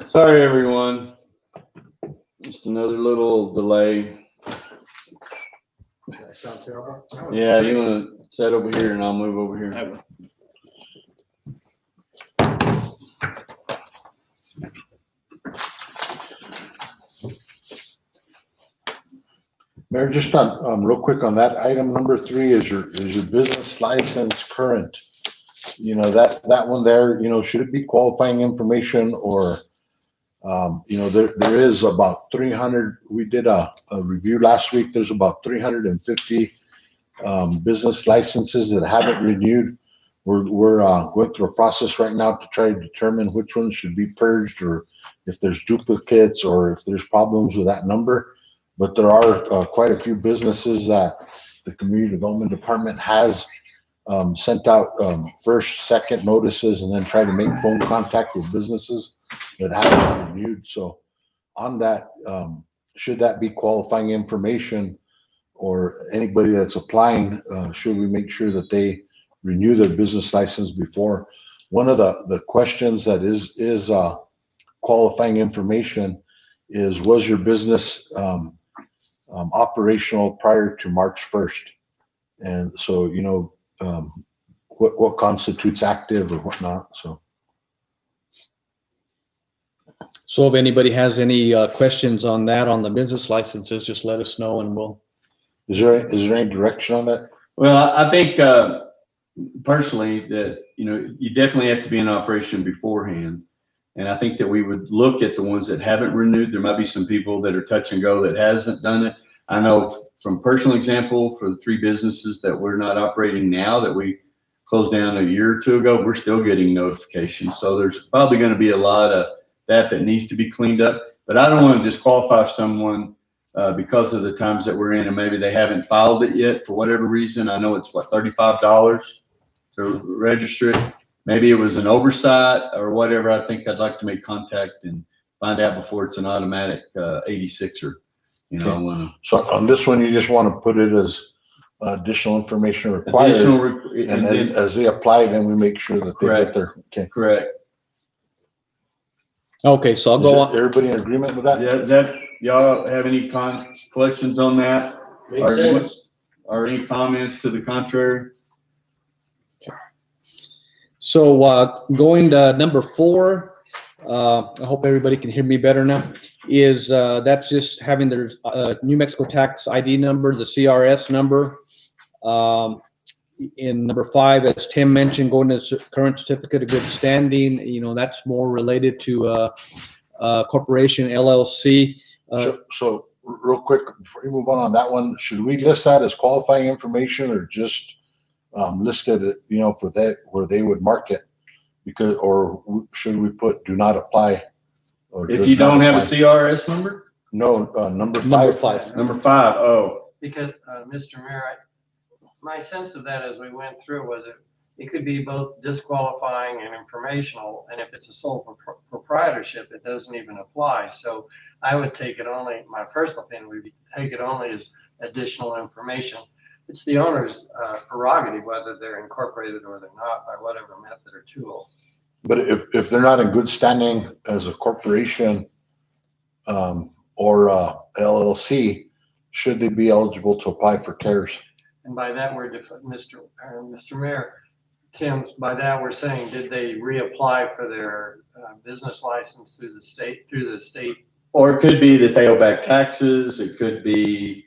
Sorry, everyone. Just another little delay. Sound terrible? Yeah, you want to sit over here and I'll move over here. Mayor, just on real quick on that item number 3 is your business license current. You know, that one there, you know, should it be qualifying information or you know, there is about 300. We did a review last week. There's about 350 business licenses that haven't renewed. We're going through a process right now to try to determine which ones should be purged, or if there's duplicates, or if there's problems with that number. But there are quite a few businesses that the Community Development Department has sent out first, second notices, and then try to make phone contact with businesses that haven't renewed. So on that, should that be qualifying information, or anybody that's applying, should we make sure that they renew their business license before? One of the questions that is qualifying information is, was your business operational prior to March 1st? And so, you know, what constitutes active or whatnot, so. So if anybody has any questions on that, on the business licenses, just let us know and we'll. Is there any direction on that? Well, I think personally that, you know, you definitely have to be in operation beforehand. And I think that we would look at the ones that haven't renewed. There might be some people that are touch and go that hasn't done it. I know from personal example, for the 3 businesses that we're not operating now, that we closed down a year or 2 ago, we're still getting notifications. So there's probably going to be a lot of that needs to be cleaned up. But I don't want to disqualify someone because of the times that we're in, and maybe they haven't filed it yet for whatever reason. I know it's what, $35 to register it. Maybe it was an oversight or whatever. I think I'd like to make contact and find out before it's an automatic 86er. You know, I want So on this one, you just want to put it as additional information required. And then as they apply, then we make sure that they get their, okay. Correct. Okay, so I'll go on. Everybody in agreement with that? Yeah, y'all have any questions on that? Makes sense. Or any comments to the contrary? So, going to number 4, I hope everybody can hear me better now, is, that's just having their, New Mexico tax ID number, the CRS number. In number 5, as Tim mentioned, going to current certificate of good standing, you know, that's more related to, corporation LLC. So real quick, before you move on that one, should we list that as qualifying information or just list it, you know, for that, where they would mark it? Because, or should we put do not apply? Or If does you not don't have a apply? CRS number? No, number 5. Number 5. Number 5, oh. Because, Mr. Mayor, my sense of that as we went through was it could be both disqualifying and informational, and if it's a sole proprietorship, it doesn't even apply. So I would take it only, my personal opinion would be take it only as additional information. It's the owner's prerogative whether they're incorporated or they're not by whatever method or tool. But if they're not in good standing as a corporation or LLC, should they be eligible to apply for CARES? And by that we're Mr. Mayor, Tim, by that we're saying, did they reapply for their business license through the state? Or it could be that they owe back taxes. It could be,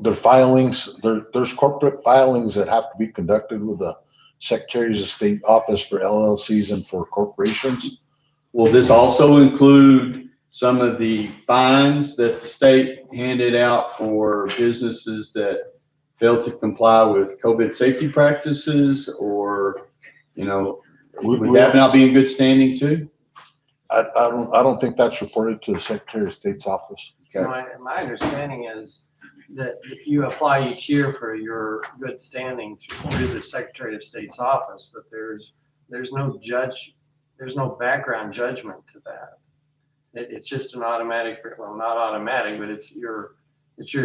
Their filings, there's corporate filings that have to be conducted with the Secretary's of State office for LLCs and for corporations. will this also include some of the fines that the state handed out for businesses that failed to comply with COVID safety practices, or, you know, would that not be in good standing too? I don't think that's reported to the Secretary of State's office. Okay. My understanding is that you apply each year for your good standing through the Secretary of State's office, but there's no background judgment to that. It's just an automatic, well, not automatic, but it's your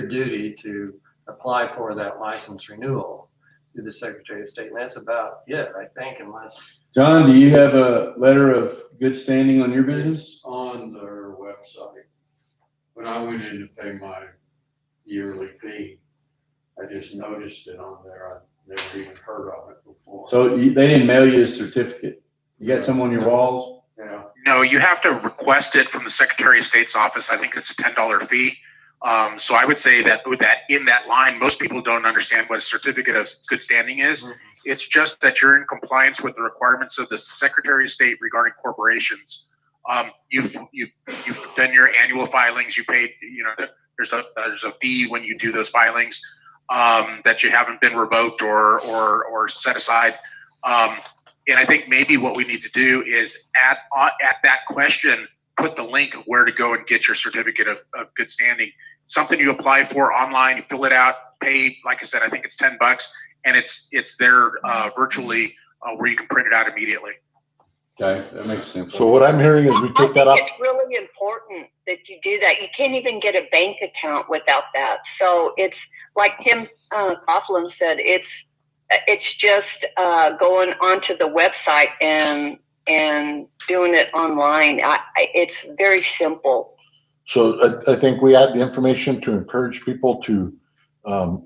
duty to apply for that license renewal through the Secretary of State, and that's about it, I think, unless. John, do you have a letter of good standing on your business? On their website. When I went in to pay my yearly fee, I just noticed it on there. I never even heard of it before. So they didn't mail you a certificate? You got some on your walls? Yeah. No, you have to request it from the Secretary of State's office. I think it's a $10 fee. So I would say that with that, in that line, most people don't understand what a certificate of good standing is. Mm-hmm. It's just that you're in compliance with the requirements of the Secretary of State regarding corporations. You've done your annual filings. You paid, you know, there's a fee when you do those filings, that you haven't been revoked or set aside. And I think maybe what we need to do is at that question, put the link where to go and get your certificate of good standing. Something you apply for online, you fill it out, pay, like I said, I think it's $10, and it's there virtually where you can print it out immediately. Okay, that makes sense. So what I'm hearing is we take that off. It's really important that you do that. You can't even get a bank account without that. So it's like Tim Coughlin said, it's just going onto the website and doing it online. It's very simple. So I think we add the information to encourage people to,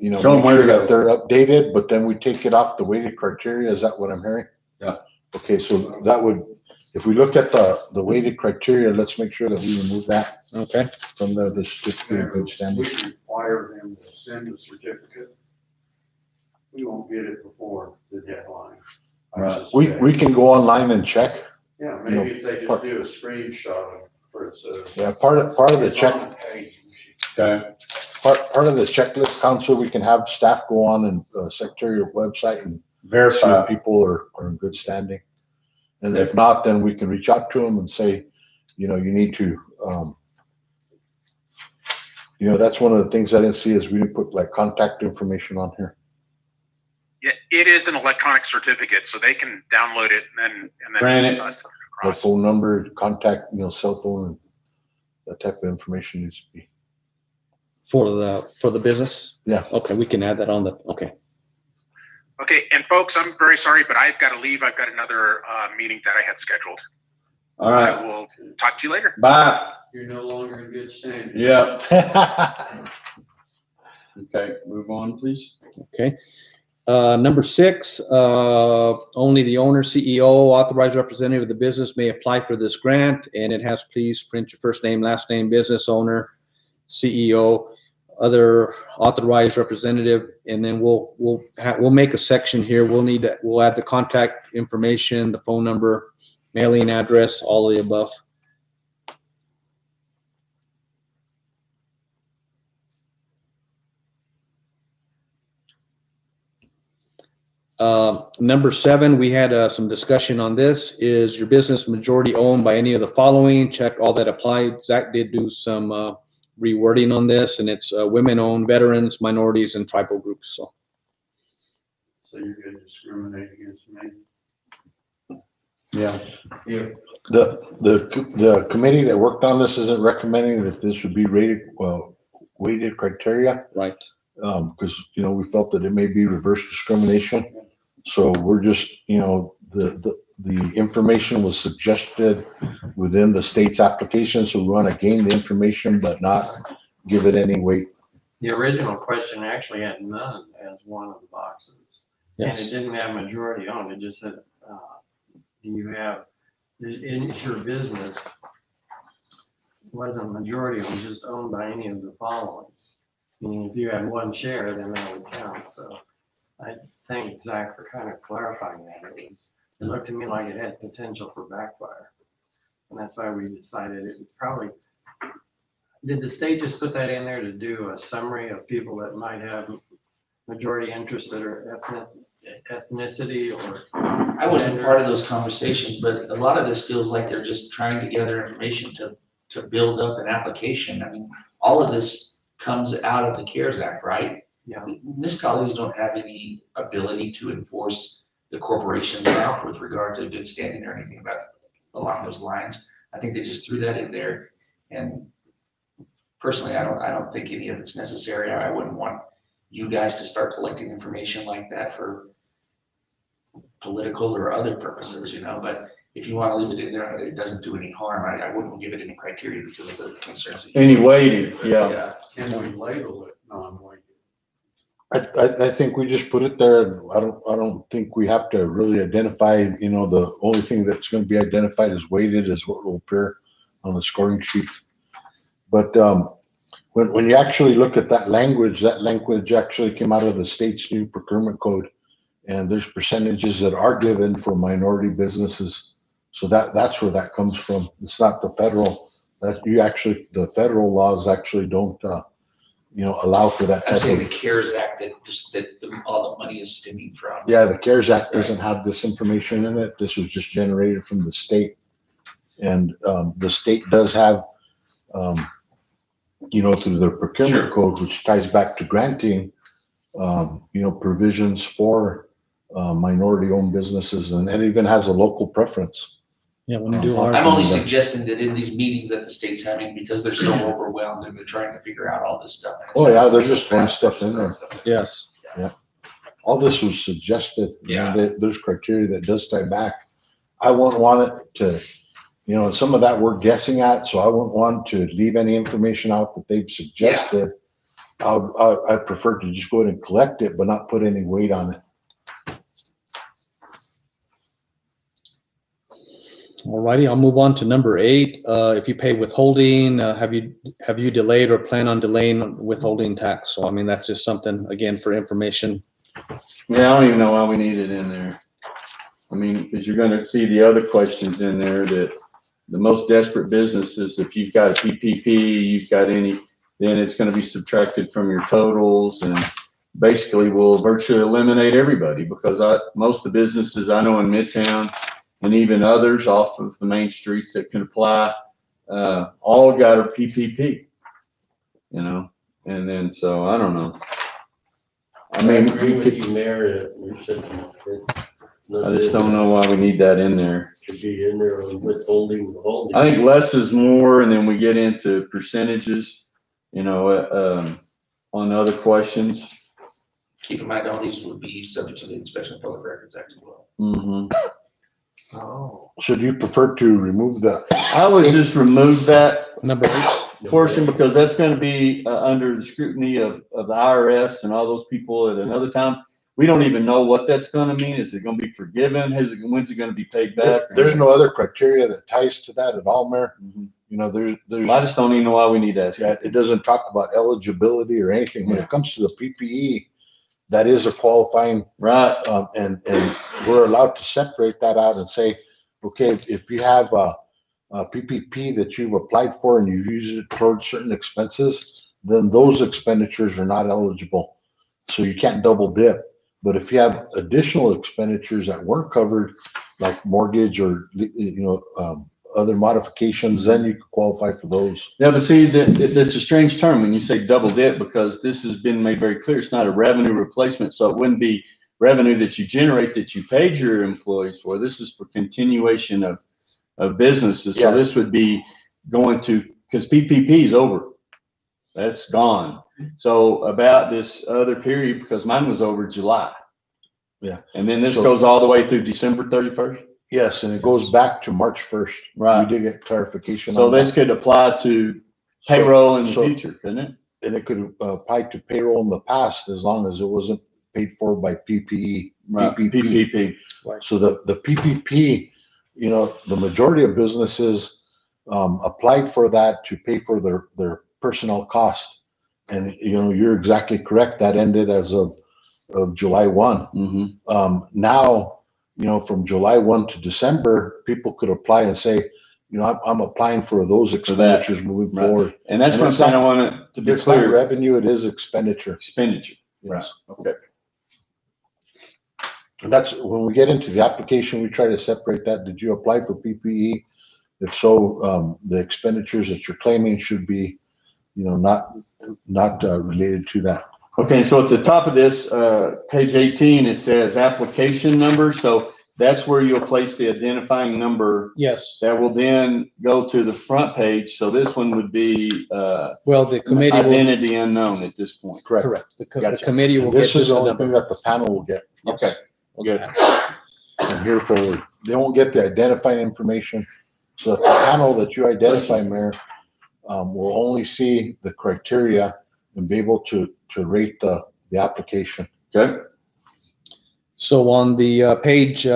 you know, Show 'em make where sure to go. that they're updated, but then we take it off the weighted criteria. Is that what I'm hearing? Yeah. Okay, so that would, if we look at the weighted criteria, let's make sure that we remove that Okay. from the certificate of good standing. We require them to send a certificate. We won't get it before the deadline. I We suspect. can go online and check. Yeah, You know, maybe if they just part- do a screenshot of where it says. Yeah, part of the check, Okay, part of the checklist, Council, we can have staff go on and secretarial website and see verify. if people are in good standing. And if not, then we can reach out to them and say, you know, you need to, you know, that's one of the things I didn't see is we didn't put like contact information on here. Yeah, it is an electronic certificate, so they can download it and then. Granted. Send it The across. phone number, contact, you know, cell phone, and that type of information needs to be. For the business? Yeah. Okay, we can add that on the, okay. Okay, and folks, I'm very sorry, but I've got to leave. I've got another meeting that I had scheduled. All I right, will talk to you later. bye. You're no longer in good standing. Yep. Okay, move on, please. Okay. Number 6, only the owner, CEO, authorized representative of the business may apply for this grant, and it has, please print your first name, last name, business owner, CEO, other authorized representative, and then we'll make a section here. We'll add the contact information, the phone number, mailing address, all of the above. Number 7, we had some discussion on this. Is your business majority owned by any of the following? Check all that applied. Zach did do some rewording on this, and it's women-owned, veterans, minorities, and tribal groups. So So you're gonna discriminate against me. Yeah. The committee that worked on this isn't recommending that this would be rated, weighted criteria. right. Because, you know, we felt that it may be reverse discrimination. So we're just, you know, the information was suggested within the state's application, so we want to gain the information but not give it any weight. The original question actually had none as one of the boxes. And it Yes. didn't have majority owned, it just said, do you have, is your business wasn't majority owned, just owned by any of the following. Meaning if you had one share, then that would count, so I thank Zach for kind of clarifying that. It looked to me like it had potential for backfire. And that's why we decided it's probably, did the state just put that in there to do a summary of people that might have majority interest that are ethnicity or? I wasn't part of those conversations, but a lot of this feels like they're just trying to gather information to build up an application. I mean, all of this comes out of the CARES Act, right? Yeah. Municipalities don't have any ability to enforce the corporations out with regard to good standing or anything along those lines. I think they just threw that in there, and personally, I don't think any of it's necessary. I wouldn't want you guys to start collecting information like that for political or other purposes, you know, but if you want to leave it in there, it doesn't do any harm. I wouldn't give it any criteria because of the concerns. that you- Any weighting, yeah. Can we label it non-weighted? I think we just put it there. And I don't think we have to really identify, you know, the only thing that's going to be identified as weighted is what will appear on the scoring sheet. But when you actually look at that language actually came out of the state's new procurement code, and there's percentages that are given for minority businesses. So that's where that comes from. It's not the federal. The federal laws actually don't, you know, allow for that I'm type saying the of. CARES Act all the money is stemming from. Yeah, the CARES Act doesn't have this information in it. This was just generated from the state. And the state does have, you know, through their procurement code, which ties back to granting, you know, provisions for minority-owned businesses, and it even has a local preference. Yeah, when you do ours. I'm only suggesting that in these meetings that the state's having, because they're so overwhelmed and they're trying to figure out all this stuff. Oh, yeah, they're just throwing stuff in there. Yes. Yeah. All this was suggested. You know, there's criteria that does tie back. I wouldn't want it to, you know, some of that we're guessing at, so I wouldn't want to leave any information out that they've suggested. I prefer to just go ahead and collect it, but not put any weight on it. All righty, I'll move on to number 8. If you pay withholding, have you delayed or plan on delaying withholding tax? So I mean, that's just something, again, for information. Yeah, I don't even know why we need it in there. I mean, because you're gonna see the other questions in there that the most desperate businesses, if you've got a PPP, you've got any, then it's gonna be subtracted from your totals and basically will virtually eliminate everybody because most of the businesses I know in Midtown and even others off of the main streets that can apply, all got a PPP, you know, and then, so I don't know. I mean, agree with you, Mayor, that we're sitting. I just don't know why we need that in there. Should be in there on withholding. I think less is more, and then we get into percentages, you know, on other questions. Keep in mind, all these would be subject to the Inspection of Public Records Act as well. Mm-hmm. Oh. Should you prefer to remove the, I would just remove that Number 8. portion because that's gonna be under the scrutiny of the IRS and all those people at another time. We don't even know what that's gonna mean. Is it gonna be forgiven? When's it gonna be paid back? there's no other criteria that ties to that at all, Mayor? You know, there's. I just don't even know why we need that. Yeah, it doesn't talk about eligibility or anything. When it comes to the PPE, that is a qualifying, Right. and we're allowed to separate that out and say, okay, if you have a PPP that you've applied for and you've used it towards certain expenses, then those expenditures are not eligible. So you can't double dip. But if you have additional expenditures that weren't covered, like mortgage or, you know, other modifications, then you could qualify for those. Yeah, but see, that's a strange term when you say double dip, because this has been made very clear. It's not a revenue replacement, so it wouldn't be revenue that you generate that you paid your employees for. This is for continuation of businesses. So Yeah. this would be going to, because PPP is over. That's gone. So about this other period, because mine was over July. Yeah. And then this So- goes all the way through December 31st. Yes, and it goes back to March 1st. Right. We did get clarification So on this that. could apply to payroll in the So- future, couldn't it? And it could apply to payroll in the past as long as it wasn't paid for by PPE. Right, PPP. PPP. So the PPP, you know, the majority of businesses applied for that to pay for their personnel cost. And, you know, you're exactly correct. That ended as of July 1. Mm-hmm. Now, you know, from July 1 to December, people could apply and say, you know, I'm applying for those expenditures moving Right. forward. And that's And what I'm it's saying. I not- want it to be It's not clear. revenue, it is expenditure. Expenditure. Right. Yes. Okay. And that's, when we get into the application, we try to separate that. Did you apply for PPE? If so, the expenditures that you're claiming should be, you know, not related to that. Okay, so at the top of this, page 18, it says application number. So that's where you'll place the identifying number Yes. that will then go to the front page. So this one would be, Well, the committee will, identity unknown at this point. correct. The Gotcha. committee will And get this is just the a only thing number. that the panel will get Okay, good. from here forward. They won't get the identifying information. So the panel that you identify, Mayor, will only see the criteria and be able to rate the application. Okay. So on the page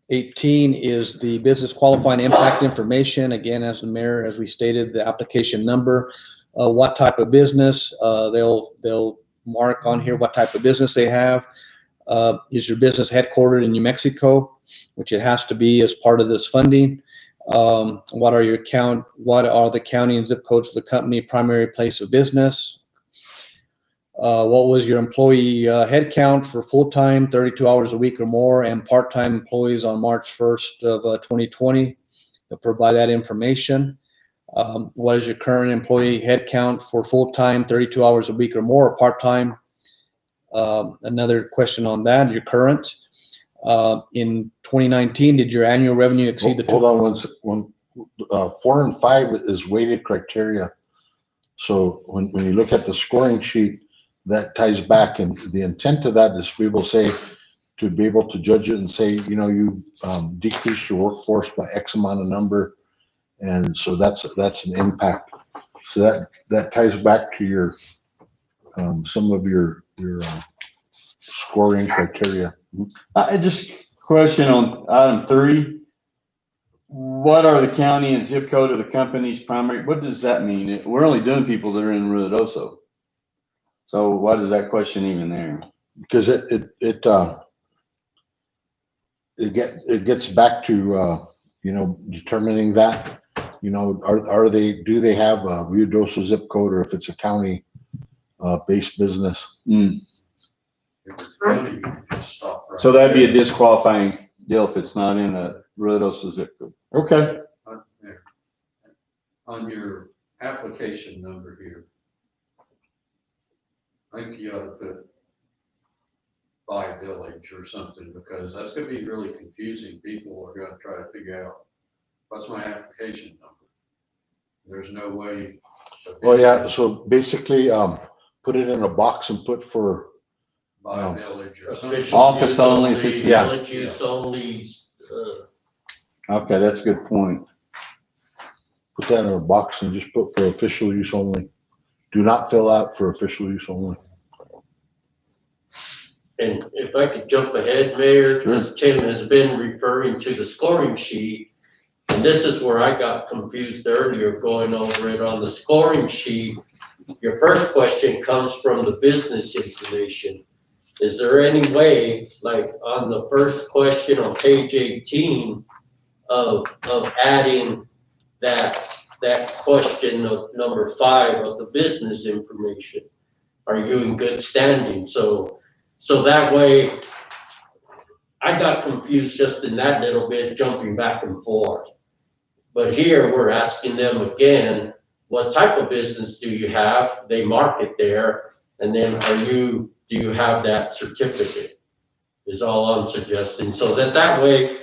18 is the business qualifying impact information. Again, as the mayor, as we stated, the application number, what type of business, they'll mark on here what type of business they have. Is your business headquartered in New Mexico, which it has to be as part of this funding? What are the county and zip codes of the company primary place of business? What was your employee head count for full-time, 32 hours a week or more, and part-time employees on March 1st of 2020? They'll provide that information. What is your current employee head count for full-time, 32 hours a week or more, or part-time? Another question on that, your current. In 2019, did your annual revenue exceed the Hold on one, 4 and 5 is weighted criteria. So when you look at the scoring sheet, that ties back, and the intent of that is we will say, to be able to judge it and say, you know, you decreased your workforce by X amount of number. And so that's an impact. So that ties back to your, some of your scoring criteria. I just question on item 3. What are the county and zip code of the company's primary? What does that mean? We're only doing people that are in Ruidoso. So why is that question even there? Because it gets back to, you know, determining that, you know, do they have a Ruidoso zip code, or if it's a county, based business? If it's county, you can just stop right So that'd be a there. disqualifying deal if it's not in a Ruidoso zip code. Okay. There. On your application number here, I think you ought to put by village or something, because that's gonna be really confusing. People are gonna try to figure out, what's my application number? There's no way. Well, yeah, so basically, put it in a box and put for, By village or something. Official Office use only, official- yeah. Village use only, Okay, that's a good point. put that in a box and just put for official use only. Do not fill out for official use only. and if I could jump ahead, Mayor, Sure. because Tim has been referring to the scoring sheet. And this is where I got confused earlier going over it on the scoring sheet. Your first question comes from the business information. Is there any way, like on the first question on page 18 of adding that question of number 5 of the business information? Are you in good standing? So that way, I got confused just in that little bit, jumping back and forth. But here, we're asking them again, what type of business do you have? They mark it there, and then do you have that certificate? Is all I'm suggesting, so that way,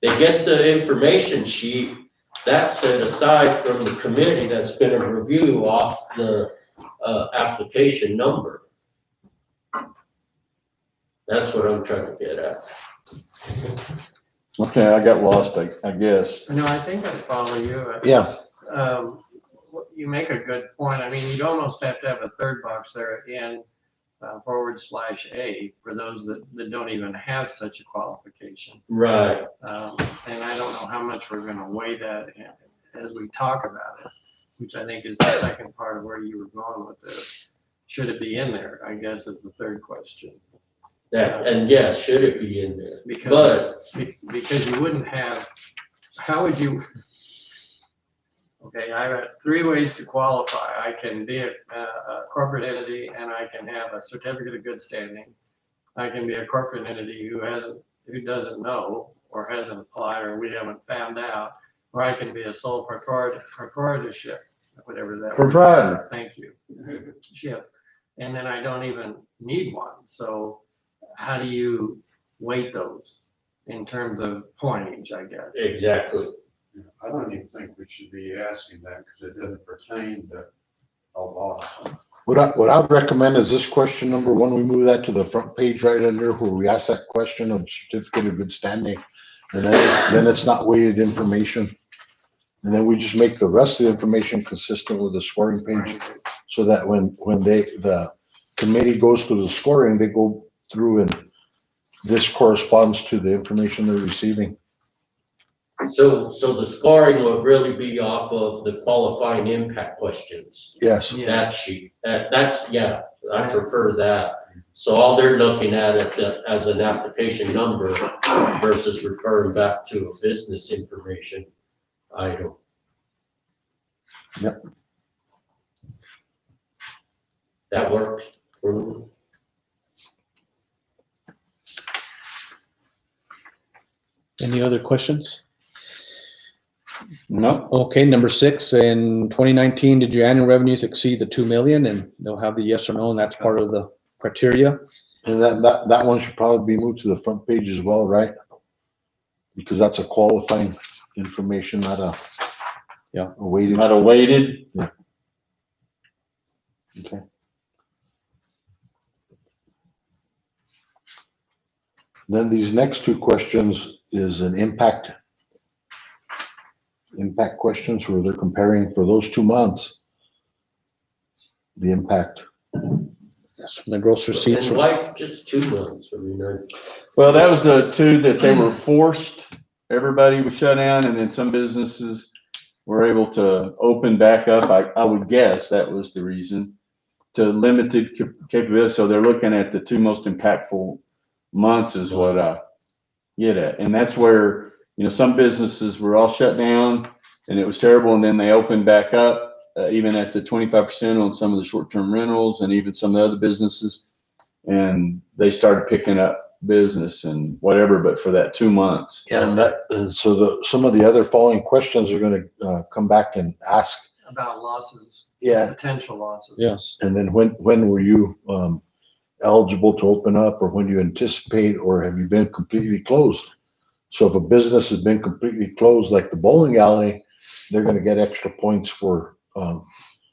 they get the information sheet, that's set aside from the committee that's gonna review off the, application number. That's what I'm trying to get at. Okay, I got lost, I guess. No, I think I follow you. Yeah, You make a good point. I mean, you'd almost have to have a third box there in /A for those that don't even have such a qualification. Right. And I don't know how much we're gonna weigh that as we talk about it, which I think is the second part of where you were going with this. Should it be in there, I guess, is the third question. And yeah, should it be in there? Because you wouldn't have, how would you? Okay, I've got 3 ways to qualify. I can be a corporate entity and I can have a certificate of good standing. I can be a corporate entity who doesn't know or hasn't applied or we haven't found out, or I can be a sole proprietorship, whatever that. Proprietor. Thank you. Ship. And then I don't even need one. So how do you weight those in terms of pointage, I guess? Exactly. I don't even think we should be asking that, because it doesn't pertain to a law. what I would recommend is this question number 1, we move that to the front page right under where we ask that question of certificate of good standing. And then it's not weighted information. And then we just make the rest of the information consistent with the scoring page, so that when the committee goes through the scoring, they go through and this corresponds to the information they're receiving. So the scoring would really be off of the qualifying impact questions. Yes. That sheet, yeah, I prefer that. So all they're looking at it as an application number versus referring back to a business information item. Yep. That works for me. Any other questions? No. Okay, number 6, in 2019, did your annual revenues exceed the 2 million? And they'll have the yes or no, and that's part of the criteria. And that one should probably be moved to the front page as well, right? Because that's a qualifying information, not a weighted. Not a weighted. Yeah. Okay. Then these next 2 questions is an impact questions where they're comparing for those 2 months, the impact. Yes, from the gross receipts. And why just 2 months? I mean, Well, that was the 2 that they were forced. Everybody was shut down, and then some businesses were able to open back up. I would guess that was the reason, to limited capability. So they're looking at the 2 most impactful months is what get at. And that's where, some businesses were all shut down and it was terrible. And then they opened back up, even at the 25% on some of the short-term rentals and even some of the other businesses. And they started picking up business and whatever, but for that 2 months. Yeah, and so some of the other following questions are gonna, come back and ask. About losses. Yeah. Potential losses. Yes. And then when were you, eligible to open up, or when do you anticipate, or have you been completely closed? So if a business has been completely closed, like the bowling alley, they're gonna get extra points for,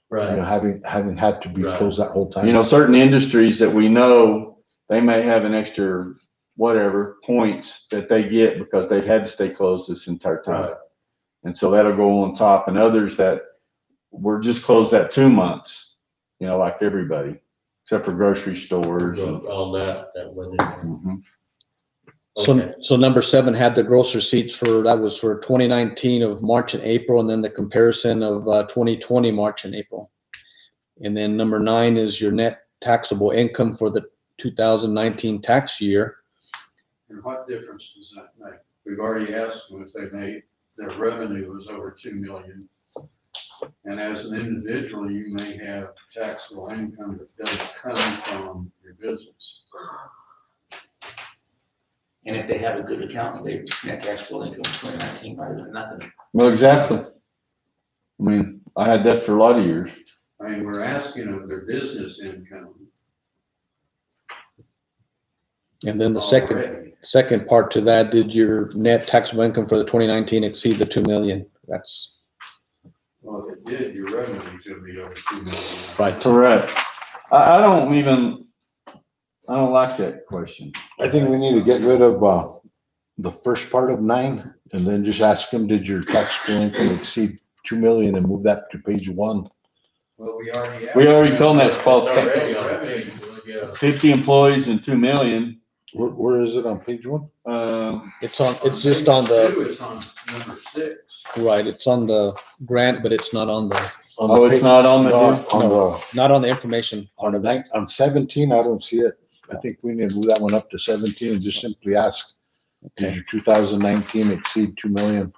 Right. having had to be Right. closed that whole time. Certain industries that we know, they may have an extra whatever points that they get because they've had to stay closed this entire time. Right. And so that'll go on top, and others that were just closed that 2 months, like everybody, except for grocery stores. and- All that went in there. Mhm. Okay. So number 7 had the gross receipts that was for 2019 of March and April, and then the comparison of 2020 March and April. And then number 9 is your net taxable income for the 2019 tax year. And what difference does that make? We've already asked them if they made, their revenue was over 2 million. And as an individual, you may have taxable income that doesn't come from your business. And if they have a good accountant, they net taxable income in 2019 might have been nothing. Well, exactly. I mean, I had that for a lot of years. I mean, we're asking them their business income. And then the already. second part to that, did your net taxable income for the 2019 exceed the 2 million? That's Well, if it did, your revenue's gonna be over 2 million. right. Correct. I don't like that question. I think we need to get rid of, the first part of 9 and then just ask them, did your taxable income exceed 2 million, and move that to page 1. Well, we already. We already told them that's It's qualification. already on page, yeah. 50 employees and 2 million. Where is it on page 1? It's just on the, Two is on number 6. right, it's on the grant, but it's not on the, Oh, it's not on the. not on the information. On 17, I don't see it. I think we need to move that one up to 17 and just simply ask, did Okay. your 2019 exceed 2 million?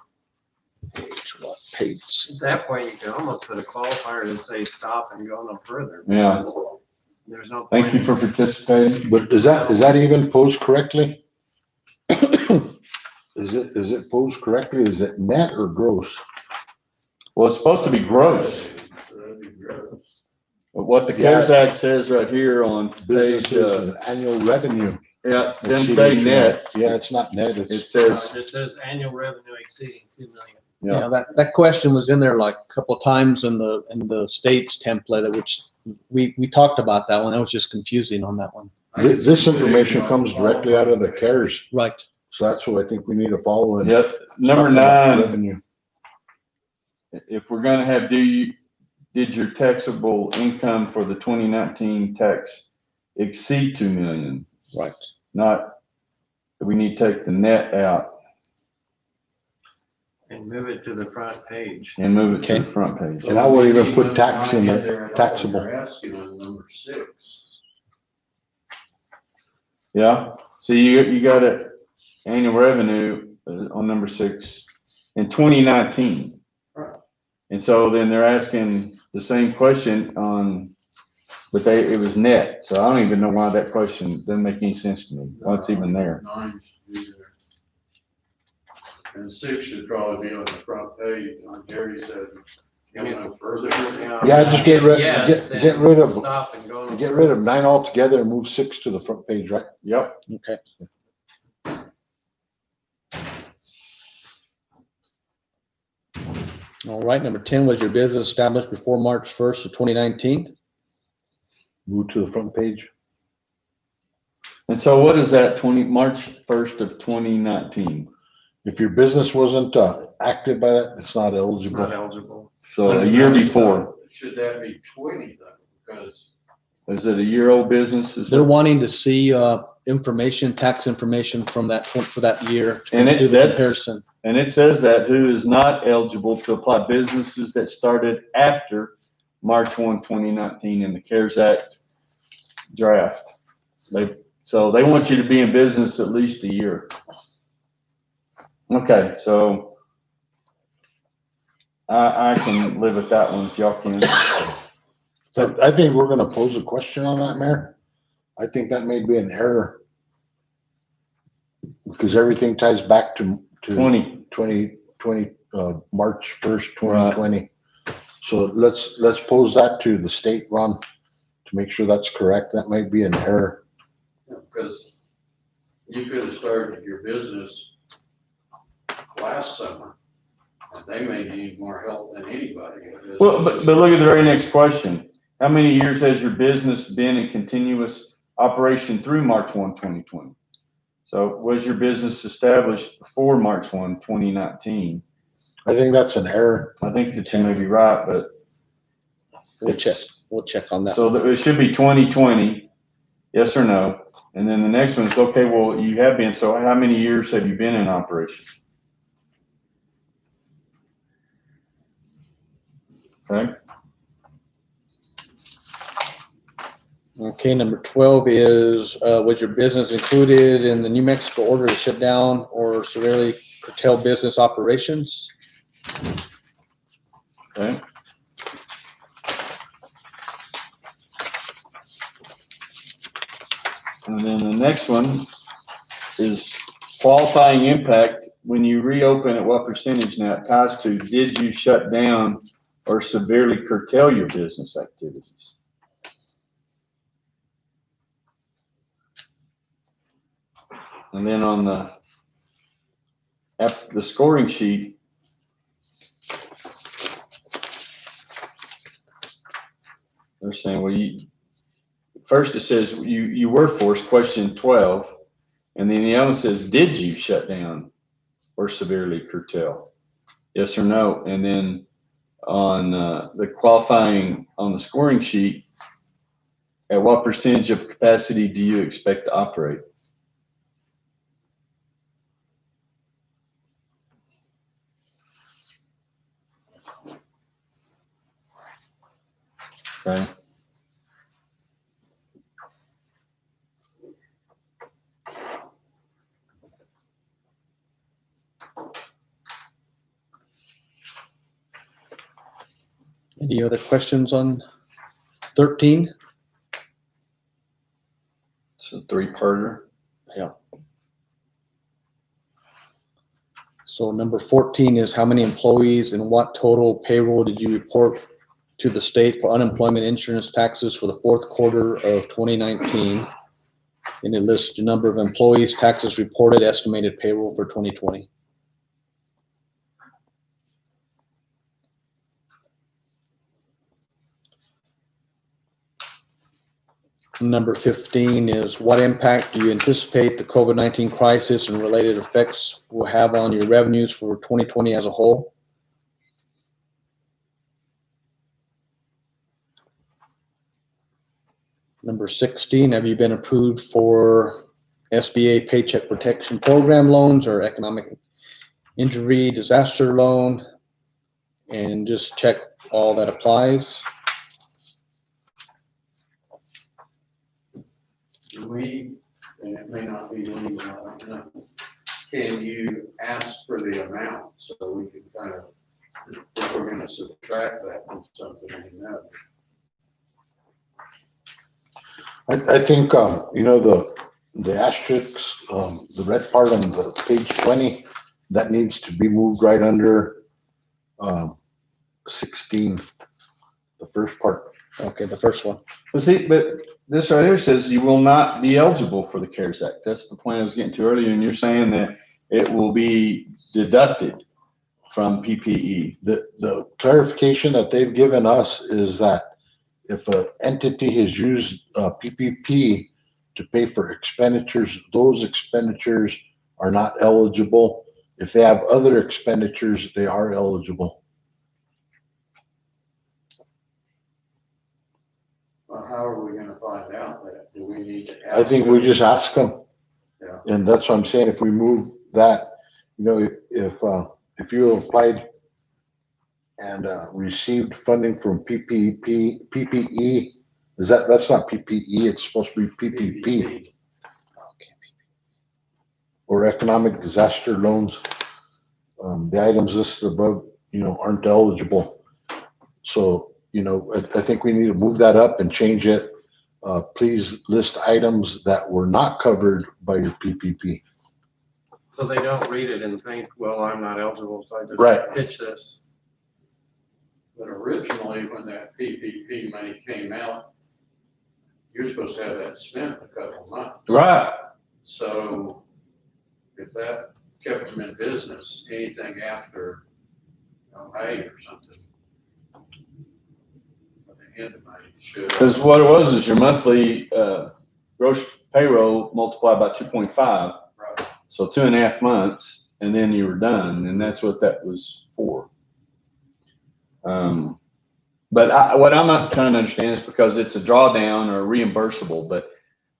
Page. At that point, you can almost put a qualifier and say stop and go no further. Yeah. because There's no. Thank you point. for participating. But is that even posed correctly? Is it posed correctly? Is it net or gross? Well, it's supposed to be gross. That'd be gross. But what the CARES Act says right here on page, Businesses with annual revenue. yeah, it doesn't say net. Yeah, it's not net, It it's, No, says, It says annual revenue exceeding 2 million. Yeah, that question was in there like a couple of times in the state's template, which we talked about that one. That was just confusing on that one. this information comes directly out of the CARES, Right. so that's what I think we need to follow. and yep, number talk about 9, Revenue. if we're gonna have, did your taxable income for the 2019 tax exceed 2 million? Right. Not, we need to take the net out And move it to the front page. and move it to Okay. the front page. And I would even put tax in Not there, at all. taxable. You're asking on number 6. Yeah, so you got it, annual revenue on number 6 in 2019. Right. And so then they're asking the same question on, but it was net, so I don't even know why that question doesn't make any sense to me, why it's even there. 9 should be there. And 6 should probably be on the front page, like Gary said, go no further. Yeah, just get rid, Yes, get then rid of, Stop and go. no get further. rid of 9 altogether and move 6 to the front page, right? Yep, Okay. All right, number 10 was your business established before March 1st of 2019. Move to the front page. and so what is that, March 1st of 2019? If your business wasn't, active by that, it's not It's eligible. not eligible. So a year before, Should that be 20 then? Because is it a year-old business? Is They're that- wanting to see information, tax information from that, for that year. to And do the that's- comparison. And it says that who is not eligible to apply, businesses that started after March 1, 2019 in the CARES Act draft. So they want you to be in business at least a year. Okay, so I can live with that one if y'all can. I think we're gonna pose a question on that, Mayor. I think that may be an error. Because everything ties back to 2020, March 1st, 2020. So let's pose that to the state, Ron, to make sure that's correct. That might be an error. Because you could have started your business last summer, and they may need more help than anybody. Well, but look at the very next question. How many years has your business been in continuous operation through March 1, 2020? So was your business established before March 1, 2019? I think that's an error. I think that you may be right, but We'll check on that. So it should be 2020, yes or no? And then the next one is, okay, well, you have been, so how many years have you been in operation? Okay. Okay, number 12 is, was your business included in the New Mexico order to shut down or severely curtail business operations? Okay. And then the next one is qualifying impact. When you reopen, at what percentage now it ties to, did you shut down or severely curtail your business activities? And then on the scoring sheet, they're saying, well, first it says you were forced, question 12, and then the other one says, did you shut down or severely curtail? Yes or no? And then on the qualifying on the scoring sheet, at what percentage of capacity do you expect to operate? Okay. Any other questions on 13? It's a three-parter. Yeah. So number 14 is how many employees and what total payroll did you report to the state for unemployment insurance taxes for the fourth quarter of 2019? And it lists the number of employees, taxes reported, estimated payroll for 2020. Number 15 is what impact do you anticipate the COVID-19 crisis and related effects will have on your revenues for 2020 as a whole? Number 16, have you been approved for SBA Paycheck Protection Program loans or economic injury disaster loan? And just check all that applies. And it may not be legal, I don't know. Can you ask for the amount so we can kind of, if we're gonna subtract that from something we know? I think, you know, the asterisks, the red part on the page 20, that needs to be moved right under 16, the first part. Okay, the first one. But see, but this right here says you will not be eligible for the CARES Act. That's the point I was getting to earlier, and you're saying that it will be deducted from PPE. The clarification that they've given us is that if an entity has used PPP to pay for expenditures, those expenditures are not eligible. If they have other expenditures, they are eligible. Well, how are we gonna find out that? Do we need to ask? I think we just ask them. Yeah. And that's what I'm saying. If we move that, you know, if you applied and received funding from PPE, that's not PPE, it's supposed to be PPP. Or economic disaster loans. The items listed above, aren't eligible. So, I think we need to move that up and change it. Please list items that were not covered by your PPP. So they don't read it and think, well, I'm not eligible, so I just Right. pitch this. But originally, when that PPP money came out, you're supposed to have that spent in a couple of months. Right. So if that kept them in business, anything after, May or something, at the end of May should. Because what it was is your monthly, gross payroll multiplied by 2.5. Right. So 2.5 months, and then you were done, and that's what that was for. But what I'm not trying to understand is because it's a drawdown or reimbursable, but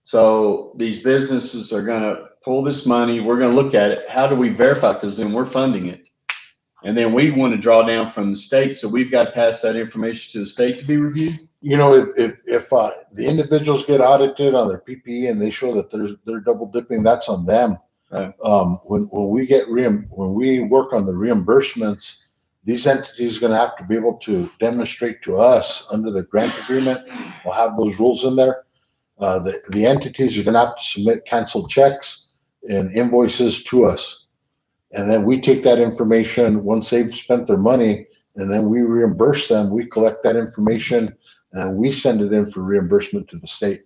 so these businesses are gonna pull this money, we're gonna look at it, how do we verify, because then we're funding it. And then we want to draw down from the state, so we've got to pass that information to the state to be reviewed? If the individuals get audited on their PPE and they show that they're double dipping, that's on them. Right. When we work on the reimbursements, these entities are gonna have to be able to demonstrate to us under the grant agreement. We'll have those rules in there. The entities are gonna have to submit canceled checks and invoices to us. And then we take that information once they've spent their money, and then we reimburse them. We collect that information and we send it in for reimbursement to the state.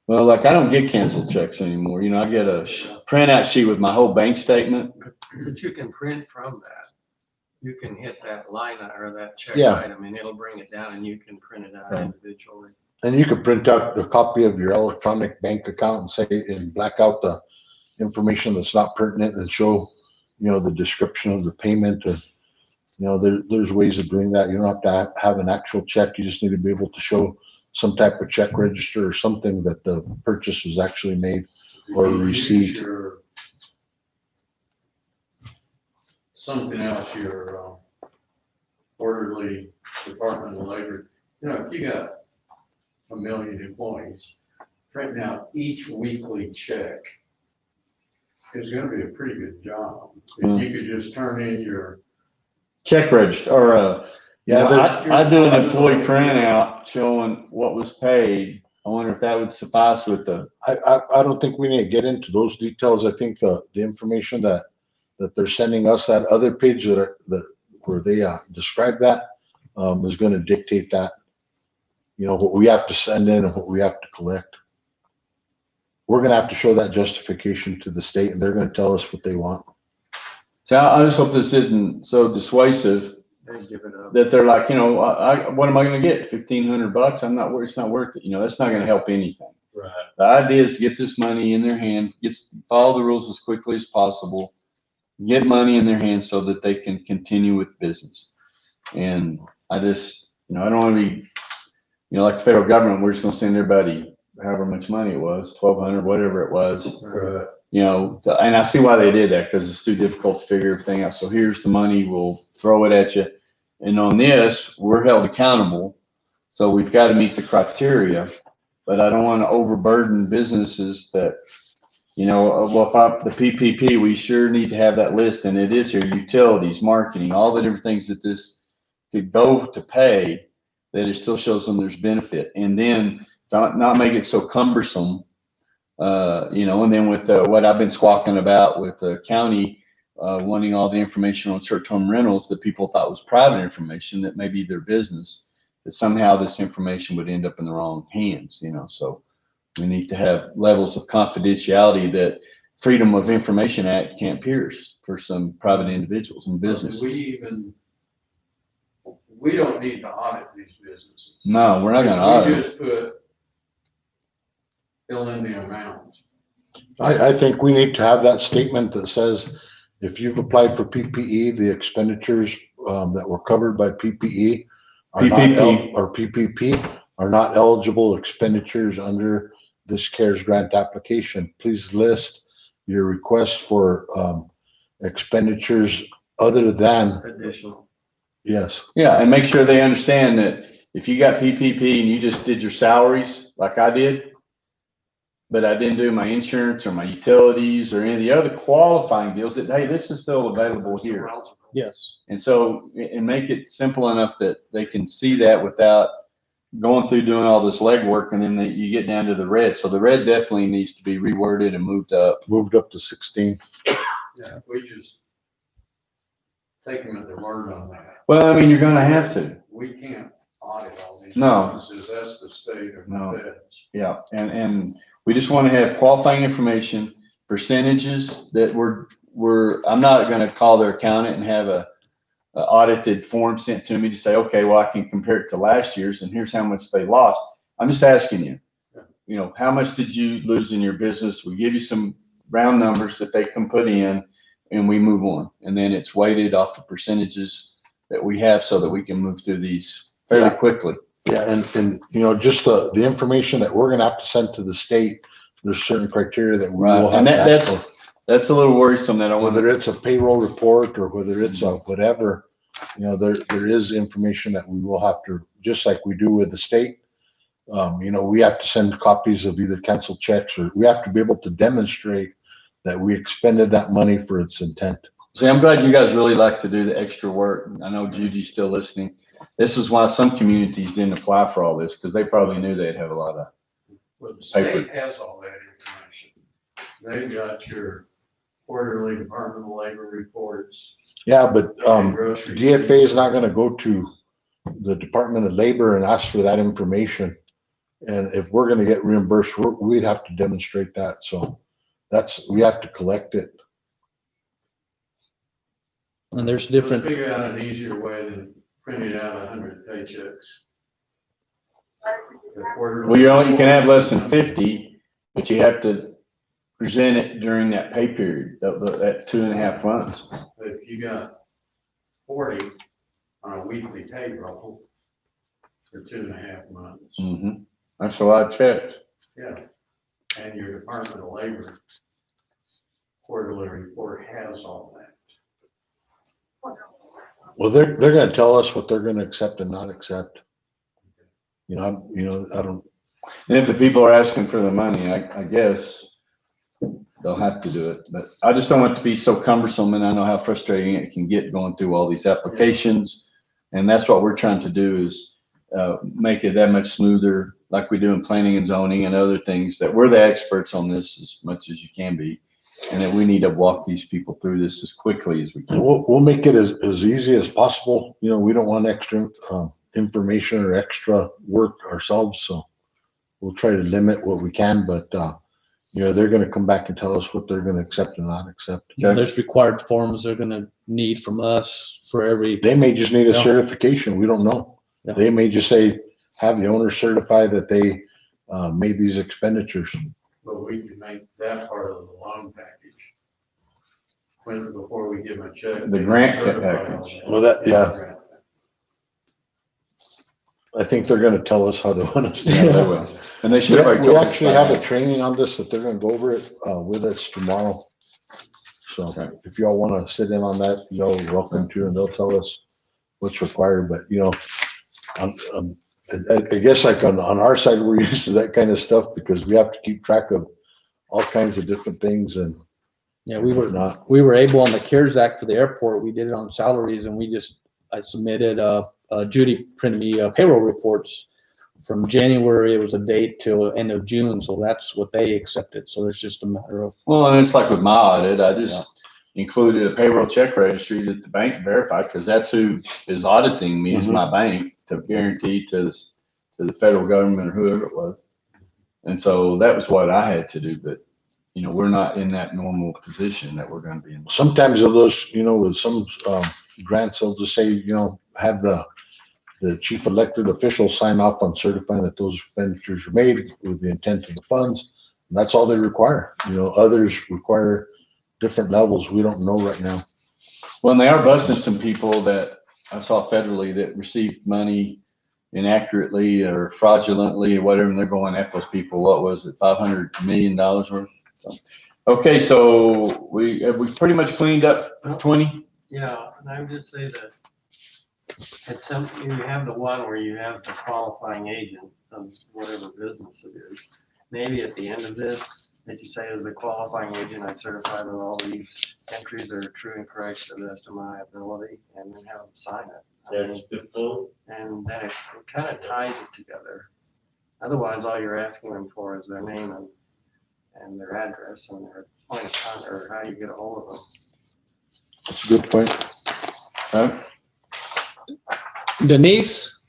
Well, like I don't get canceled checks anymore. I get a printout sheet with my whole bank statement. But you can print from that. You can hit that line or that check Yeah. item and it'll bring it down and you can print it out Right. individually. And you could print out a copy of your electronic bank account and say, and black out the information that's not pertinent and show, the description of the payment. And, there's ways of doing that. You don't have to have an actual check. You just need to be able to show some type of check register or something that the purchase was actually made or received. Something else, your orderly Department of Labor, if you got 1 million employees, printing out each weekly check is gonna be a pretty good job. If you could just turn in your. Check register, or, Yeah, I do an employee printout showing what was paid. I wonder if that would suffice with the, I don't think we need to get into those details. I think the information that they're sending us, that other page where they describe that, is gonna dictate that, what we have to send in and what we have to collect. We're gonna have to show that justification to the state, and they're gonna tell us what they want. so I just hope this isn't so dissuasive They give it up. that they're like, what am I gonna get? $1,500? I'm not worth, it's not worth it. That's not gonna help anything. Right. The idea is to get this money in their hand, follow the rules as quickly as possible, get money in their hands so that they can continue with business. And I just, I don't want to be, like the federal government, we're just gonna send everybody however much money it was, 1,200, whatever it was. Right. And I see why they did that, because it's too difficult to figure everything out. So here's the money, we'll throw it at you. And on this, we're held accountable. So we've got to meet the criteria, but I don't want to overburden businesses that, the PPP, we sure need to have that list, and it is here, utilities, marketing, all the different things that this could go to pay, that it still shows them there's benefit. And then not make it so cumbersome, and then with what I've been squawking about with the county wanting all the information on short-term rentals that people thought was private information that may be their business, that somehow this information would end up in the wrong hands, so we need to have levels of confidentiality that Freedom of Information Act can't pierce for some private individuals and businesses. We don't need to audit these businesses. No, we're not gonna We audit. just fill in the amounts. I think we need to have that statement that says, if you've applied for PPE, the expenditures that were covered by PPE PPP are not eligible expenditures under this CARES grant application. Please list your request for expenditures other than, Additional. yes. Yeah, and make sure they understand that if you got PPP and you just did your salaries like I did, but I didn't do my insurance or my utilities or any of the other qualifying deals, that, hey, this is still available here. Yes. And so, and make it simple enough that they can see that without going through doing all this legwork, and then you get down to the red. So the red definitely needs to be reworded and moved up. Moved up to 16. Yeah, we just take them at their word on that. Well, I mean, you're gonna have to. We can't audit all these. No. businesses. That's the state or No. the feds. Yeah, and we just want to have qualifying information, percentages that I'm not gonna call their accountant and have a audited form sent to me to say, okay, well, I can compare it to last year's and here's how much they lost. I'm just asking you, you know, how much did you lose in your business? We give you some round numbers that they can put in and we move on. And then it's weighted off the percentages that we have so that we can move through these fairly quickly. Yeah, and you know, just the information that we're gonna have to send to the state, there's certain criteria that we will have. And to ask for. that's a little worrisome that I want. Whether it's a payroll report or whether it's a whatever, you know, there is information that we will have to, just like we do with the state. You know, we have to send copies of either canceled checks, or we have to be able to demonstrate that we expended that money for its intent. See, I'm glad you guys really like to do the extra work. I know Judy's still listening. This is why some communities didn't apply for all this, because they probably knew they'd have a lot of Well, the paper. state has all that information. They've got your quarterly Department of Labor reports. Yeah, but grocery DFA is not gonna go to the Department of Labor and ask for that information. And if we're gonna get reimbursed, we'd have to demonstrate that. So we have to collect it. And there's Let's different, figure out an easier way than printing out 100 paychecks. The quarterly Well, you can have less than 50, but you have to present it during that pay period, that 2.5 months. But if you got 40 on a weekly payroll for 2.5 months, Mm-hmm. That's a lot of checks. yeah, and your Department of Labor quarterly report has all that. Well, they're gonna tell us what they're gonna accept and not accept. You know, I don't, And if the people are asking for the money, I guess they'll have to do it. But I just don't want it to be so cumbersome, and I know how frustrating it can get going through all these applications. And that's what we're trying to do, is make it that much smoother, like we do in planning and zoning and other things, that we're the experts on this as much as you can be. And that we need to walk these people through this as quickly as we can. we'll make it as easy as possible. You know, we don't want extra information or extra work ourselves, so we'll try to limit what we can, but you know, they're gonna come back and tell us what they're gonna accept and not accept. there's required forms they're gonna need from us for every, They may just need a Yeah. certification, we don't know. Yeah. They may just say, have the owner certify that they made these expenditures. But we can make that part of the loan package. Before we give them a check. The grant certify package. all Well, yeah. I think they're gonna tell us how they want us to. Yeah, they will. And they should have already We told us actually by have a now. training on this that they're gonna go over it with us tomorrow. So if y'all wanna sit in on that, y'all are welcome to, and they'll tell us what's required, but you know, I guess like on our side, we're used to that kind of stuff because we have to keep track of all kinds of different things and yeah, we whatnot. were able on the CARES Act for the airport, we did it on salaries, and I submitted, Judy printed me payroll reports from January, it was a date till end of June, so that's what they accepted, so it's just a matter of. Well, and it's like with my audit, I just included a payroll check registry that the bank verified, because that's who is auditing me, is my bank, to guarantee to the federal government or whoever it was. And so that was what I had to do, but you know, we're not in that normal position that we're gonna be in. Sometimes of those, you know, with some grants, they'll just say, you know, have the chief elected official sign off on certifying that those expenditures are made with the intent of the funds. And that's all they require. You know, others require different levels. We don't know right now. Well, and they are busting some people that I saw federally that received money inaccurately or fraudulently or whatever, and they're going after those people. What was it, $500 million worth? So, okay, so we pretty much cleaned up 20. Yeah, and I would just say that it's you have the one where you have the qualifying agent of whatever business it is. maybe at the end of this, that you say as a qualifying agent, I certify that all these entries are true and correct to the best of my ability, and then have them sign it. I That's mean, good point. and then it kind of ties it together. Otherwise, all you're asking them for is their name and their address and their point of contact, or how you get a hold of them. That's a good point. Okay. Denise,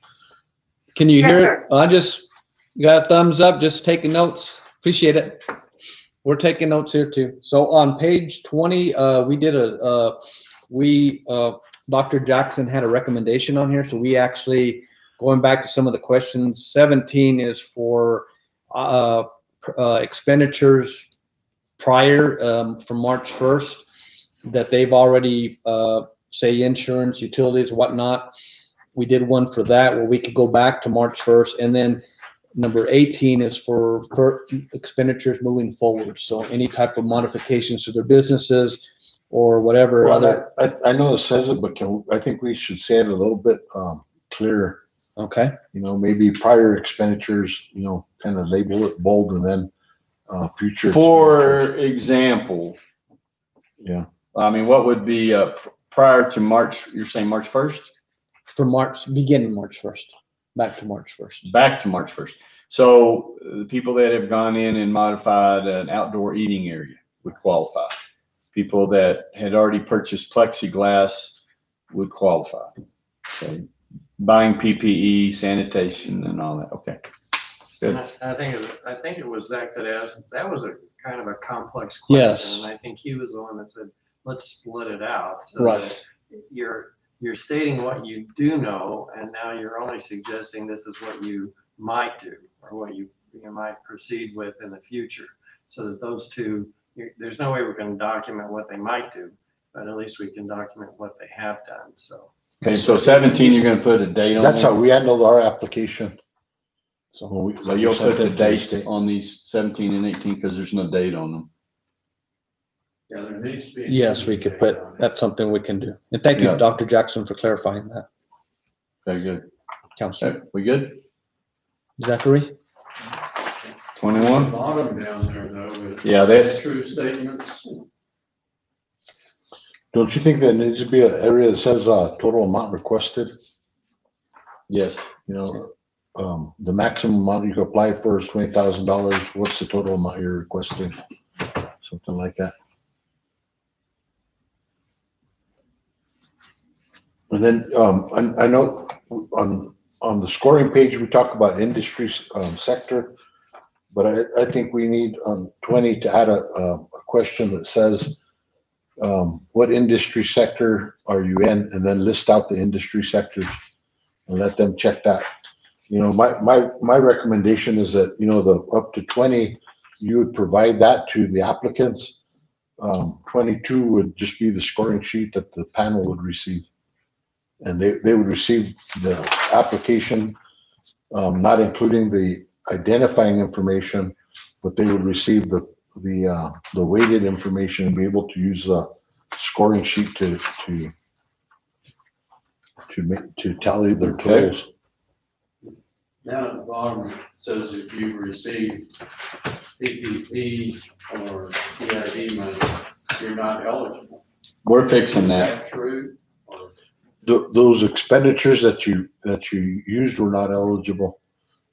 can you Yes, hear sir. it? I just got a thumbs up, just taking notes. Appreciate it. We're taking notes here too. So on page 20, we did Dr. Jackson had a recommendation on here. So we actually, going back to some of the questions, 17 is for expenditures prior from March 1st that they've already, say insurance, utilities, whatnot. We did one for that where we could go back to March 1st. And then number 18 is for expenditures moving forward. So any type of modifications to their businesses or whatever other. Well, I know it says it, but I think we should say it a little bit clearer. Okay. You know, maybe prior expenditures, you know, kind of label it bold and then future. For expenditures. example, Yeah. I mean, what would be prior to March? You're saying March 1st? For March, beginning March 1st, back to March 1st. Back to March 1st. So the people that have gone in and modified an outdoor eating area would qualify. People that had already purchased plexiglass would qualify. Okay. Buying PPE, sanitation and all that. Okay. Good. I think it was Zach that asked, that was a kind of a complex Yes. question. And I think he was the one that said, let's split it out. So Right. that you're stating what you do know, and now you're only suggesting this is what you might do, or what you might proceed with in the future. So that those two, there's no way we're going to document what they might do, but at least we can document what they have done, so. Okay, so 17, you're gonna put a date on That's it? how we handled our application. So When we- So you'll sent put the it to dates state. on these 17 and 18 because there's no date on them. Yeah, there needs to be. Yes, we could put, that's something we can do. And thank you, Yeah. Dr. Jackson, for clarifying that. Okay, good. Counselor Okay, we good? Zachary? 21? Bottom down there though. with Yeah, that's- True statements. Don't you think there needs to be an area that says total amount requested? Yes. You know, the maximum amount you can apply for is $20,000. What's the total amount you're requesting? Something like that. And then I know on the scoring page, we talk about industry sector, but I think we need on 20 to add a question that says, what industry sector are you in? And then list out the industry sectors and let them check that. You know, my recommendation is that, you know, the up to 20, you would provide that to the applicants. 22 would just be the scoring sheet that the panel would receive. And they would receive the application, not including the identifying information, but they would receive the weighted information and be able to use the scoring sheet to tally their totals. Down at the bottom, it says if you've received PPP or EID money, you're not eligible. We're fixing Is that. that true? Those expenditures that you used were not eligible.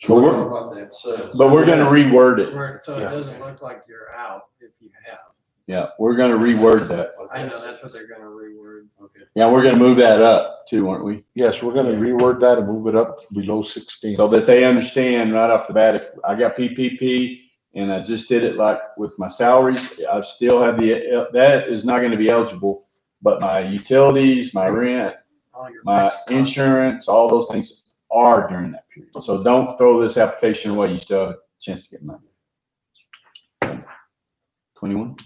But So we're- What that says. But we're gonna reword it. So it Yeah. doesn't look like you're out if you have. Yeah, we're gonna reword that. I know that's what they're gonna reword. Okay. Yeah, we're gonna move that up too, aren't we? yes, we're gonna reword that and move it up below 16. So that they understand right off the bat, if I got PPP and I just did it like with my salaries, I still have that is not gonna be eligible. But my utilities, my rent, All your my fixed costs. insurance, all those things are during that period. So don't throw this application away. You still have a chance to get money. 21?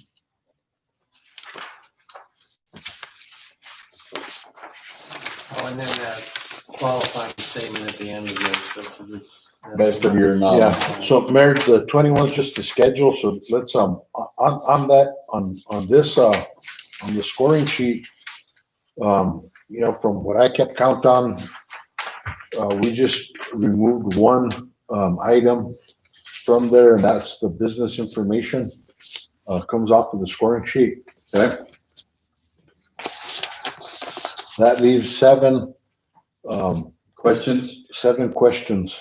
Oh, and then that qualifying statement at the end of this. Best of your knowledge. Yeah, so Mayor, the 21 is just the schedule, so let's, on that, on this, on the scoring sheet, you know, from what I kept count on, we just removed one, item from there, and that's the business information, comes off of the scoring sheet. Okay. That leaves seven Questions? questions.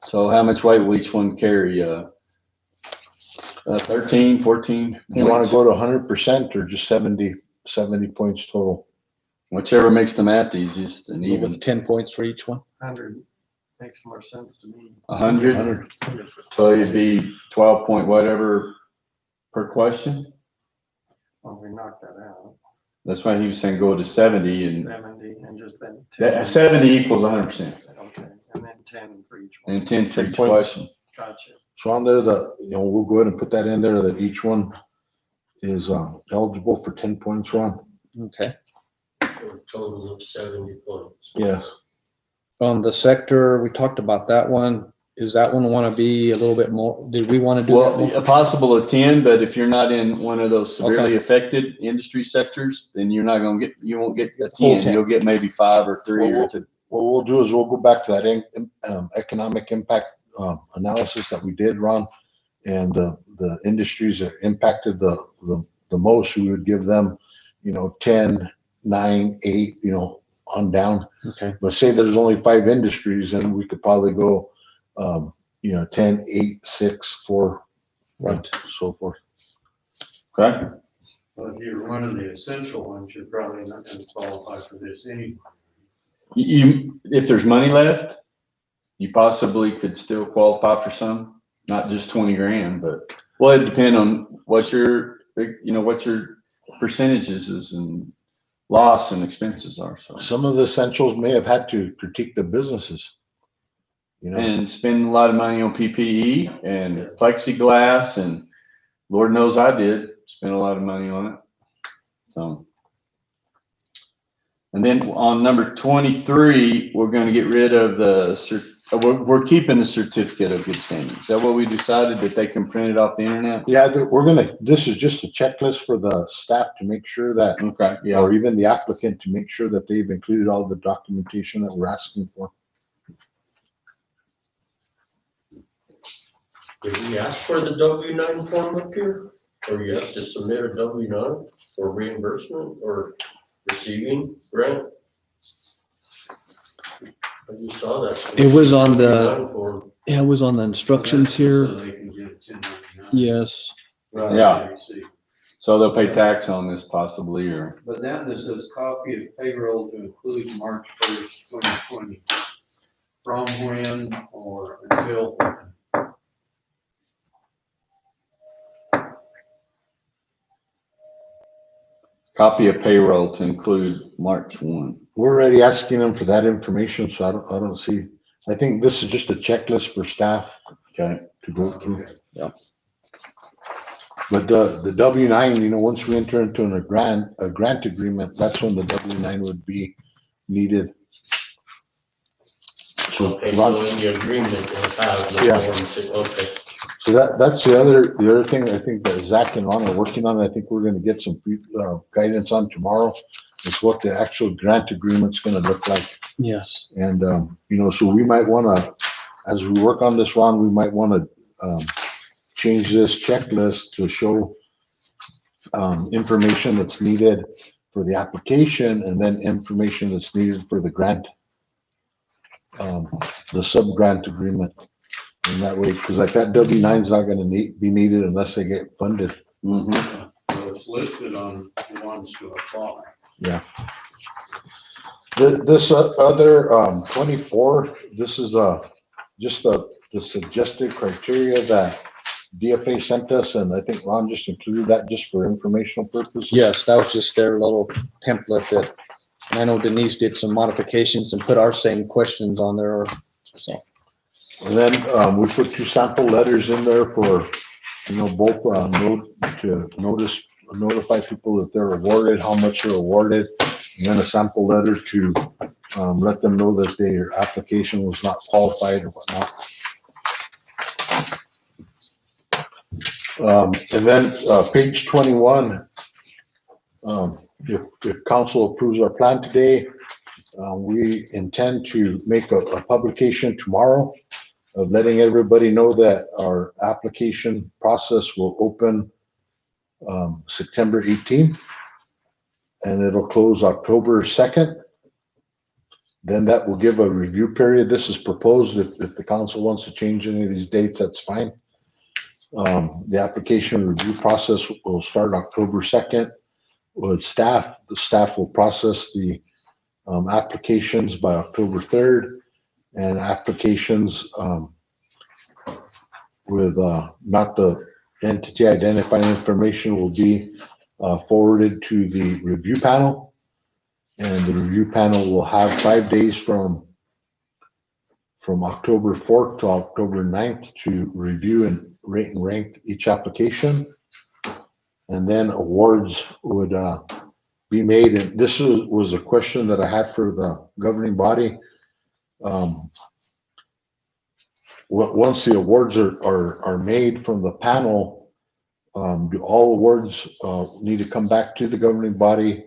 So how much weight will each one carry? 13, 14? You want to go to 100% or just 70 points total? Whichever makes the math easiest and even. With 10 points for each one. 100 makes more sense to me. 100? So you'd be 12 point whatever per question? Well, we knocked that out. That's why he was saying go to 70 and 70 and just then 10. that 70 equals 100%. Okay, and then 10 for each one. And 10 for 10 each points. question. Gotcha. So on there, we'll go ahead and put that in there that each one is eligible for 10 points, Ron. Okay. For a total of 70 points. Yes. On the sector, we talked about that one. Is that one want to be a little bit more? Did we want to do that Well, more? a possible of 10, but if you're not in one of those severely Okay. affected industry sectors, then you're not gonna get, you won't get a Full 10. 10. You'll get maybe 5 or 3 or 2. What we'll do is we'll go back to that economic impact analysis that we did, Ron, and the industries that impacted the most, we would give them, 10, 9, 8, on down. Okay. But say there's only 5 industries, and we could probably go, 10, 8, 6, 4, Right. so forth. Okay? Well, if you're one of the essential ones, you're probably not gonna qualify for this anyway. If there's money left, you possibly could still qualify for some, not just 20 grand, but, well, it'd depend on what your percentages is and loss and expenses are, so. Some of the essentials may have had to critique the businesses. And spend a lot of money on PPE and plexiglass, and Lord knows I did spend a lot of money on it. So. And then on number 23, we're gonna get rid of we're keeping the certificate of good standing. Is that what we decided, that they can print it off the internet? Yeah, this is just a checklist for the staff to make sure that, Okay, yeah. or even the applicant to make sure that they've included all the documentation that we're asking for. Did we ask for the W-9 form up here? Or you have to submit a W-9 for reimbursement or receiving grant? I just saw that. It was on the, W-9 form. yeah, it was on the instructions So here. they can get it 1099. Yes. Right. Yeah. So they'll pay tax on this possibly, or, But then this says copy of payroll to include March 1st, 2020. From when or until when? copy of payroll to include March 1. We're already asking them for that information, so I don't see, I think this is just a checklist for staff Okay. to go through. Yeah. But the W-9, once we enter into a grant agreement, that's when the W-9 would be needed. So, Okay, so in the agreement, we'll have the Yeah. form to, okay. so that's the other thing I think that Zach and Ron are working on. I think we're gonna get some guidance on tomorrow, is what the actual grant agreement's gonna look like. Yes. And, so we might wanna, as we work on this, Ron, we might wanna, change this checklist to show, information that's needed for the application, and then information that's needed for the grant, the sub-grant agreement. And that way, because like that W-9 is not gonna be needed unless they get funded. Mhm. So it's listed on the ones to apply. Yeah. This other 24, this is just the suggested criteria that DFA sent us, and I think Ron just included that just for informational purposes. Yes, that was just their little template that, and I know Denise did some modifications and put our same questions on there, so. And then we put 2 sample letters in there for, both to notify people that they're awarded, how much they're awarded, and then a sample letter to let them know that their application was not qualified or whatnot. And then page 21, if council approves our plan today, we intend to make a publication tomorrow of letting everybody know that our application process will open September 18th, and it'll close October 2nd. Then that will give a review period. This is proposed. If the council wants to change any of these dates, that's fine. The application review process will start October 2nd with staff. The staff will process the applications by October 3rd, and applications with not the entity identifying information will be forwarded to the review panel. And the review panel will have 5 days from October 4th to October 9th to review and rate and rank each application. And then awards would be made. And this was a question that I had for the governing body. Once the awards are made from the panel, do all awards need to come back to the governing body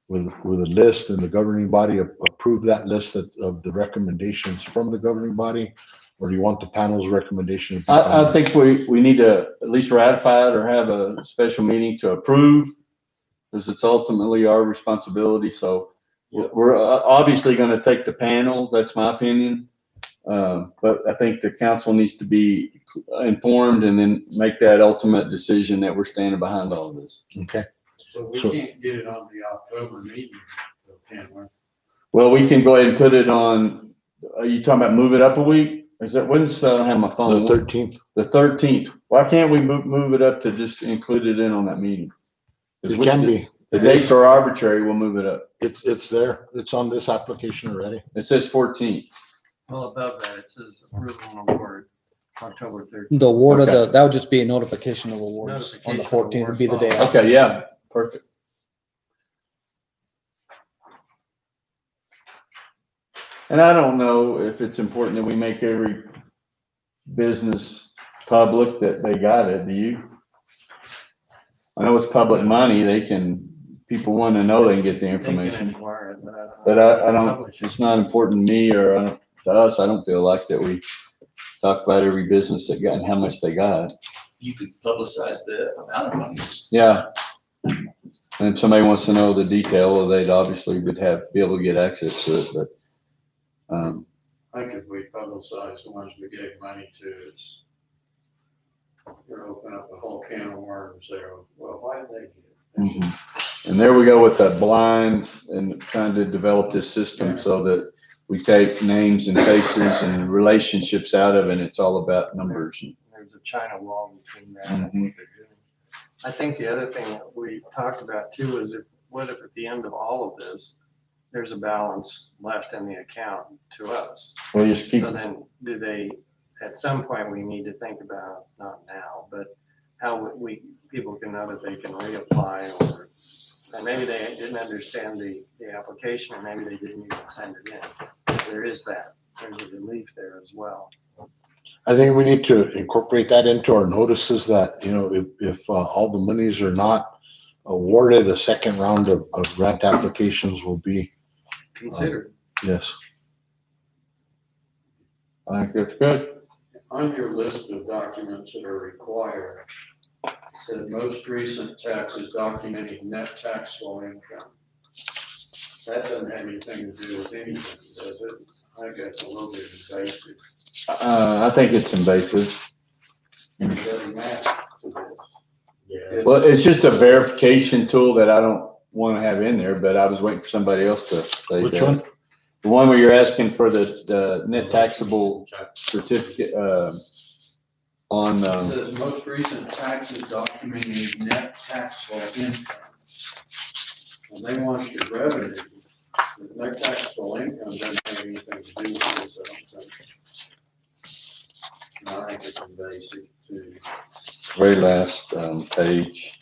with a list, and the governing body approve that list of the recommendations from the governing body? Or do you want the panel's recommendation? To be I final? think we need to at least ratify it or have a special meeting to approve, because it's ultimately our responsibility. So we're obviously going to take the panel. That's my opinion. But I think the council needs to be informed and then make that ultimate decision that we're standing behind all of this. Okay. But we So- can't get it on the October meeting, can we? Well, we can go ahead and put it on, are you talking about move it up a week? Is that, when's, I don't have my phone. The 13th. The 13th. Why can't we move it up to just include it in on that meeting? It can be. The dates are arbitrary, we'll move it up. It's there. It's on this application already. It says 14th. Well, above that, it says approval and award, October 13th. The award of Okay. that would just be a notification of awards on the Notification of 14th would be the day awards. after. Okay, yeah, perfect. And I don't know if it's important that we make every business public that they got it, do you? I know it's public money, people want to know they can get the They can information. inquire it, But I don't, it's not important to me or to us, I don't feel like that we talk about every business that got and how much they got. You could publicize the amount of money. Yeah. And if somebody wants to know the detail, well, they'd obviously be able to get access to it, but, I think if we publicize the ones we gave money to, it's, you're opening up a whole can of worms there. Well, why did they get it? and there we go with the blinds and trying to develop this system so that we take names and faces and relationships out of it. And it's all about numbers. There's a China wall between that. Mhm. and what they're doing. I think the other thing that we talked about too is what if at the end of all of this, there's a balance left in the account to us? We'll just keep, So then at some point, we need to think about, not now, but how people can know that they can reapply, or and maybe they didn't understand the application, and maybe they didn't even send it in. There is that, there's a relief there as well. I think we need to incorporate that into our notices that, if all the monies are not awarded, a second round of grant applications will be, Consider. yes. I think that's good. On your list of documents that are required, it said most recent taxes documenting net taxable income. That doesn't have anything to do with anything, does it? I think that's a little bit invasive. I think it's invasive. It doesn't match to this. Yeah. Well, it's just a verification tool that I don't want to have in there, but I was waiting for somebody else to say Which that. one? The one where you're asking for the net taxable certificate, on, It says most recent taxes documenting net taxable income. And they want your revenue. The net taxable income doesn't have anything to do with this, I don't think. No, I think it's invasive too. very last, page.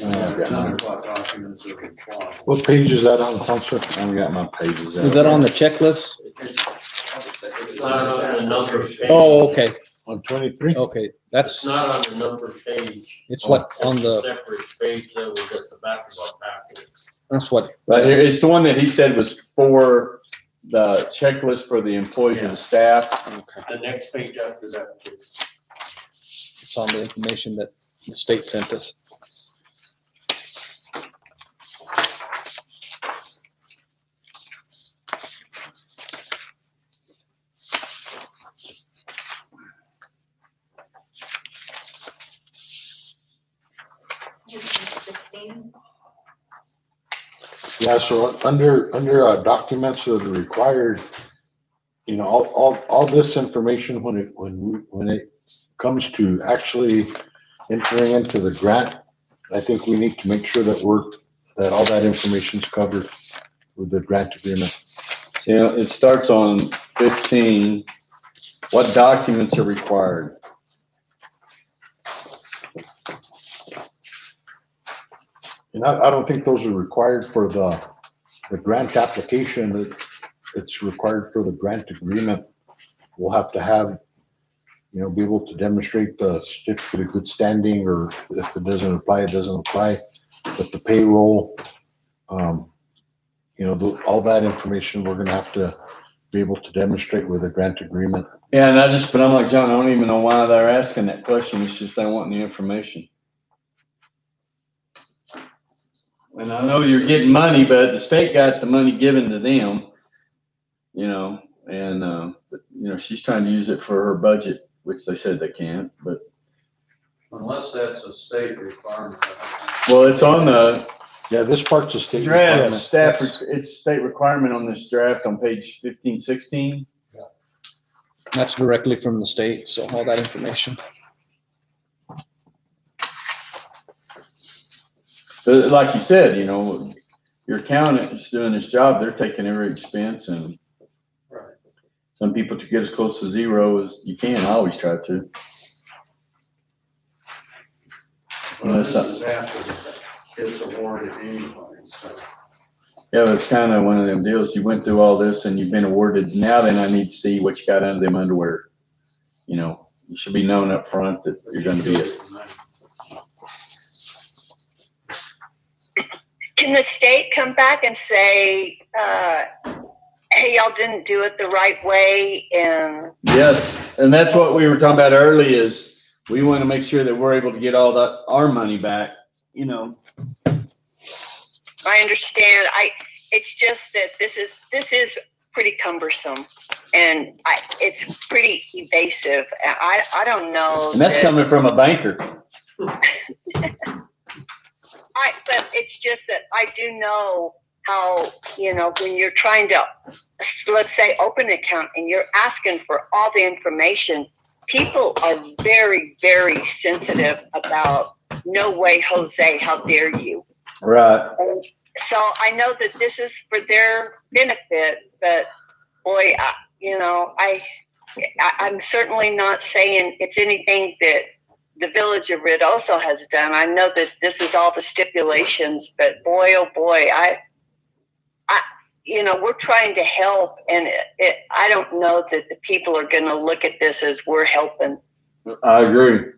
None of our documents are required. What page is that on, Counselor? I've got my pages. Is that on the checklist? It's not on the number page. Oh, okay, On 23? okay, It's that's, not on the number page. it's what, on It's a the, separate page that was at the back of our packet. that's what, Right here, it's the one that he said was for the checklist for the employees and the staff. The next page after that. It's on the information that the state sent us. Yeah, so under documents that are required, you know, all this information, when it comes to actually entering into the grant, I think we need to make sure that that all that information's covered with the grant agreement. You know, it starts on 15. What documents are required? And I don't think those are required for the grant application. It's required for the grant agreement. We'll have to have, you know, be able to demonstrate the certificate of good standing, or if it doesn't apply, it doesn't apply. But the payroll, you know, all that information, we're gonna have to be able to demonstrate with a grant agreement. Yeah, and but I'm like, John, I don't even know why they're asking that question. It's just they want the information. And I know you're getting money, but the state got the money given to them, you know, and, you know, she's trying to use it for her budget, which they said they can't, but. Unless that's a state requirement. Well, it's on the Yeah, this part's a state draft, requirement. staff, it's state requirement on this draft on page 15, 16. That's directly from the state, so all that information. But like you said, you know, your accountant is doing his job, they're taking every expense, and Right. some people to get as close to zero as you can. I always try to. Well, this is after it's awarded anyway, so. Yeah, it's kind of one of them deals. You went through all this and you've been awarded. Now then I need to see what you got under them underwear. You know, you should be known up front that you're gonna be it. Can the state come back and say, hey, y'all didn't do it the right way, and Yes, and that's what we were talking about early, is we want to make sure that we're able to get all our money back, you know. I understand. It's just that this is pretty cumbersome, and it's pretty evasive. I don't know. And that's coming from a banker. But it's just that I do know how, you know, when you're trying to, let's say, open an account and you're asking for all the information, people are very, very sensitive about, no way, Jose, how dare you? Right. And so I know that this is for their benefit, but boy, you know, I'm certainly not saying it's anything that the Village of Ruidoso has done. I know that this is all the stipulations, but boy, oh boy, you know, we're trying to help, and I don't know that the people are going to look at this as we're helping. I agree.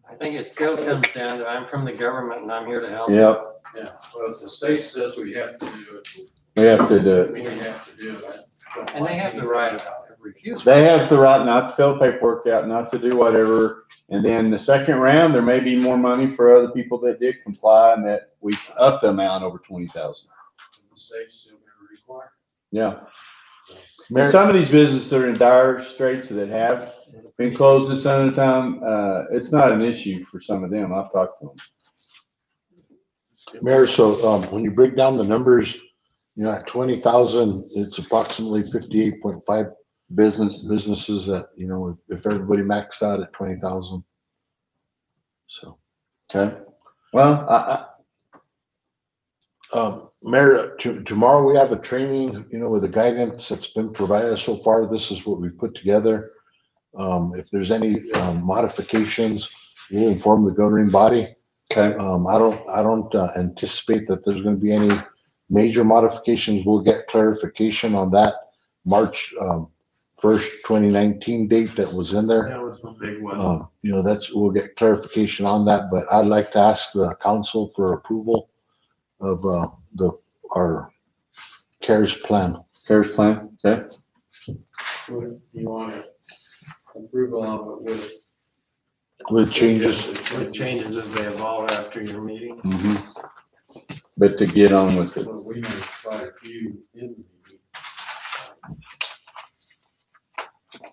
I think it still comes down to, I'm from the government and I'm here to help. Yep, Yeah, well, if the state says we have to do it, we have to do it. we have to do it. And they have the right to refuse. They have the right not to fill paperwork out, not to do whatever. And then the second round, there may be more money for other people that did comply, and that we up the amount over 20,000. The state's still gonna require. Yeah. And some of these businesses are in dire straits that have been closed this other time. It's not an issue for some of them. I've talked to them. Mayor, so when you break down the numbers, you know, at 20,000, it's approximately 58.5 businesses that, you know, if everybody maxed out at 20,000. So. Okay. Well, Mayor, tomorrow we have a training, you know, with the guidance that's been provided so far. This is what we put together. If there's any modifications, we'll inform the governing body. Okay. I don't anticipate that there's going to be any major modifications. We'll get clarification on that March 1st, 2019 date that was in there. That was a big one. You know, we'll get clarification on that, but I'd like to ask the council for approval of our CARES plan. CARES plan, okay? Would you want to approval of it With changes. With changes as they evolve after your meeting. But to get on with it. well, we made quite a few in the meeting.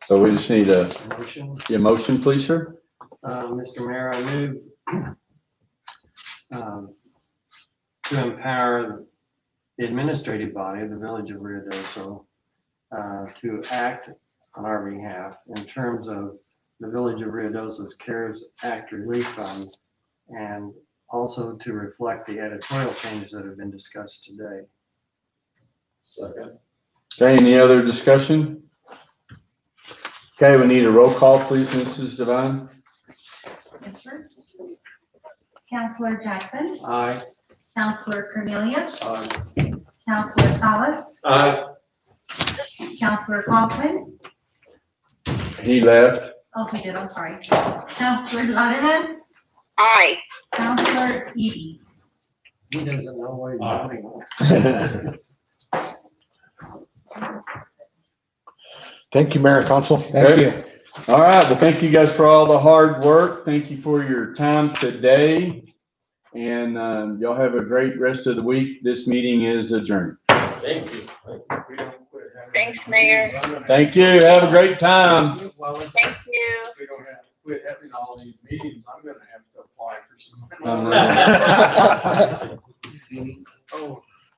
So we just need a motion, please, sir? Mr. Mayor, I move to empower the administrative body of the Village of Ruidoso to act on our behalf in terms of the Village of Ruidoso's CARES Act Relief Fund, and also to reflect the editorial changes that have been discussed today. Second. Okay, any other discussion? Okay, we need a roll call, please, Mrs. Devine. Yes, sir. Counselor Jackson, Aye. Counselor Cornelius, Aye. Counselor Salas, Aye. Counselor Coughlin. He left. Oh, he did, I'm sorry. Counselor Letterman, Aye. Counselor Edie. He doesn't know what he's doing. Thank you, Mayor and Council. Thank you. All right, well, thank you guys for all the hard work. Thank you for your time today. And y'all have a great rest of the week. This meeting is adjourned. Thank you. Thanks, Mayor. Thank you. Have a great time. Thank you. If we don't have to quit having all these meetings, I'm gonna have to apply for some.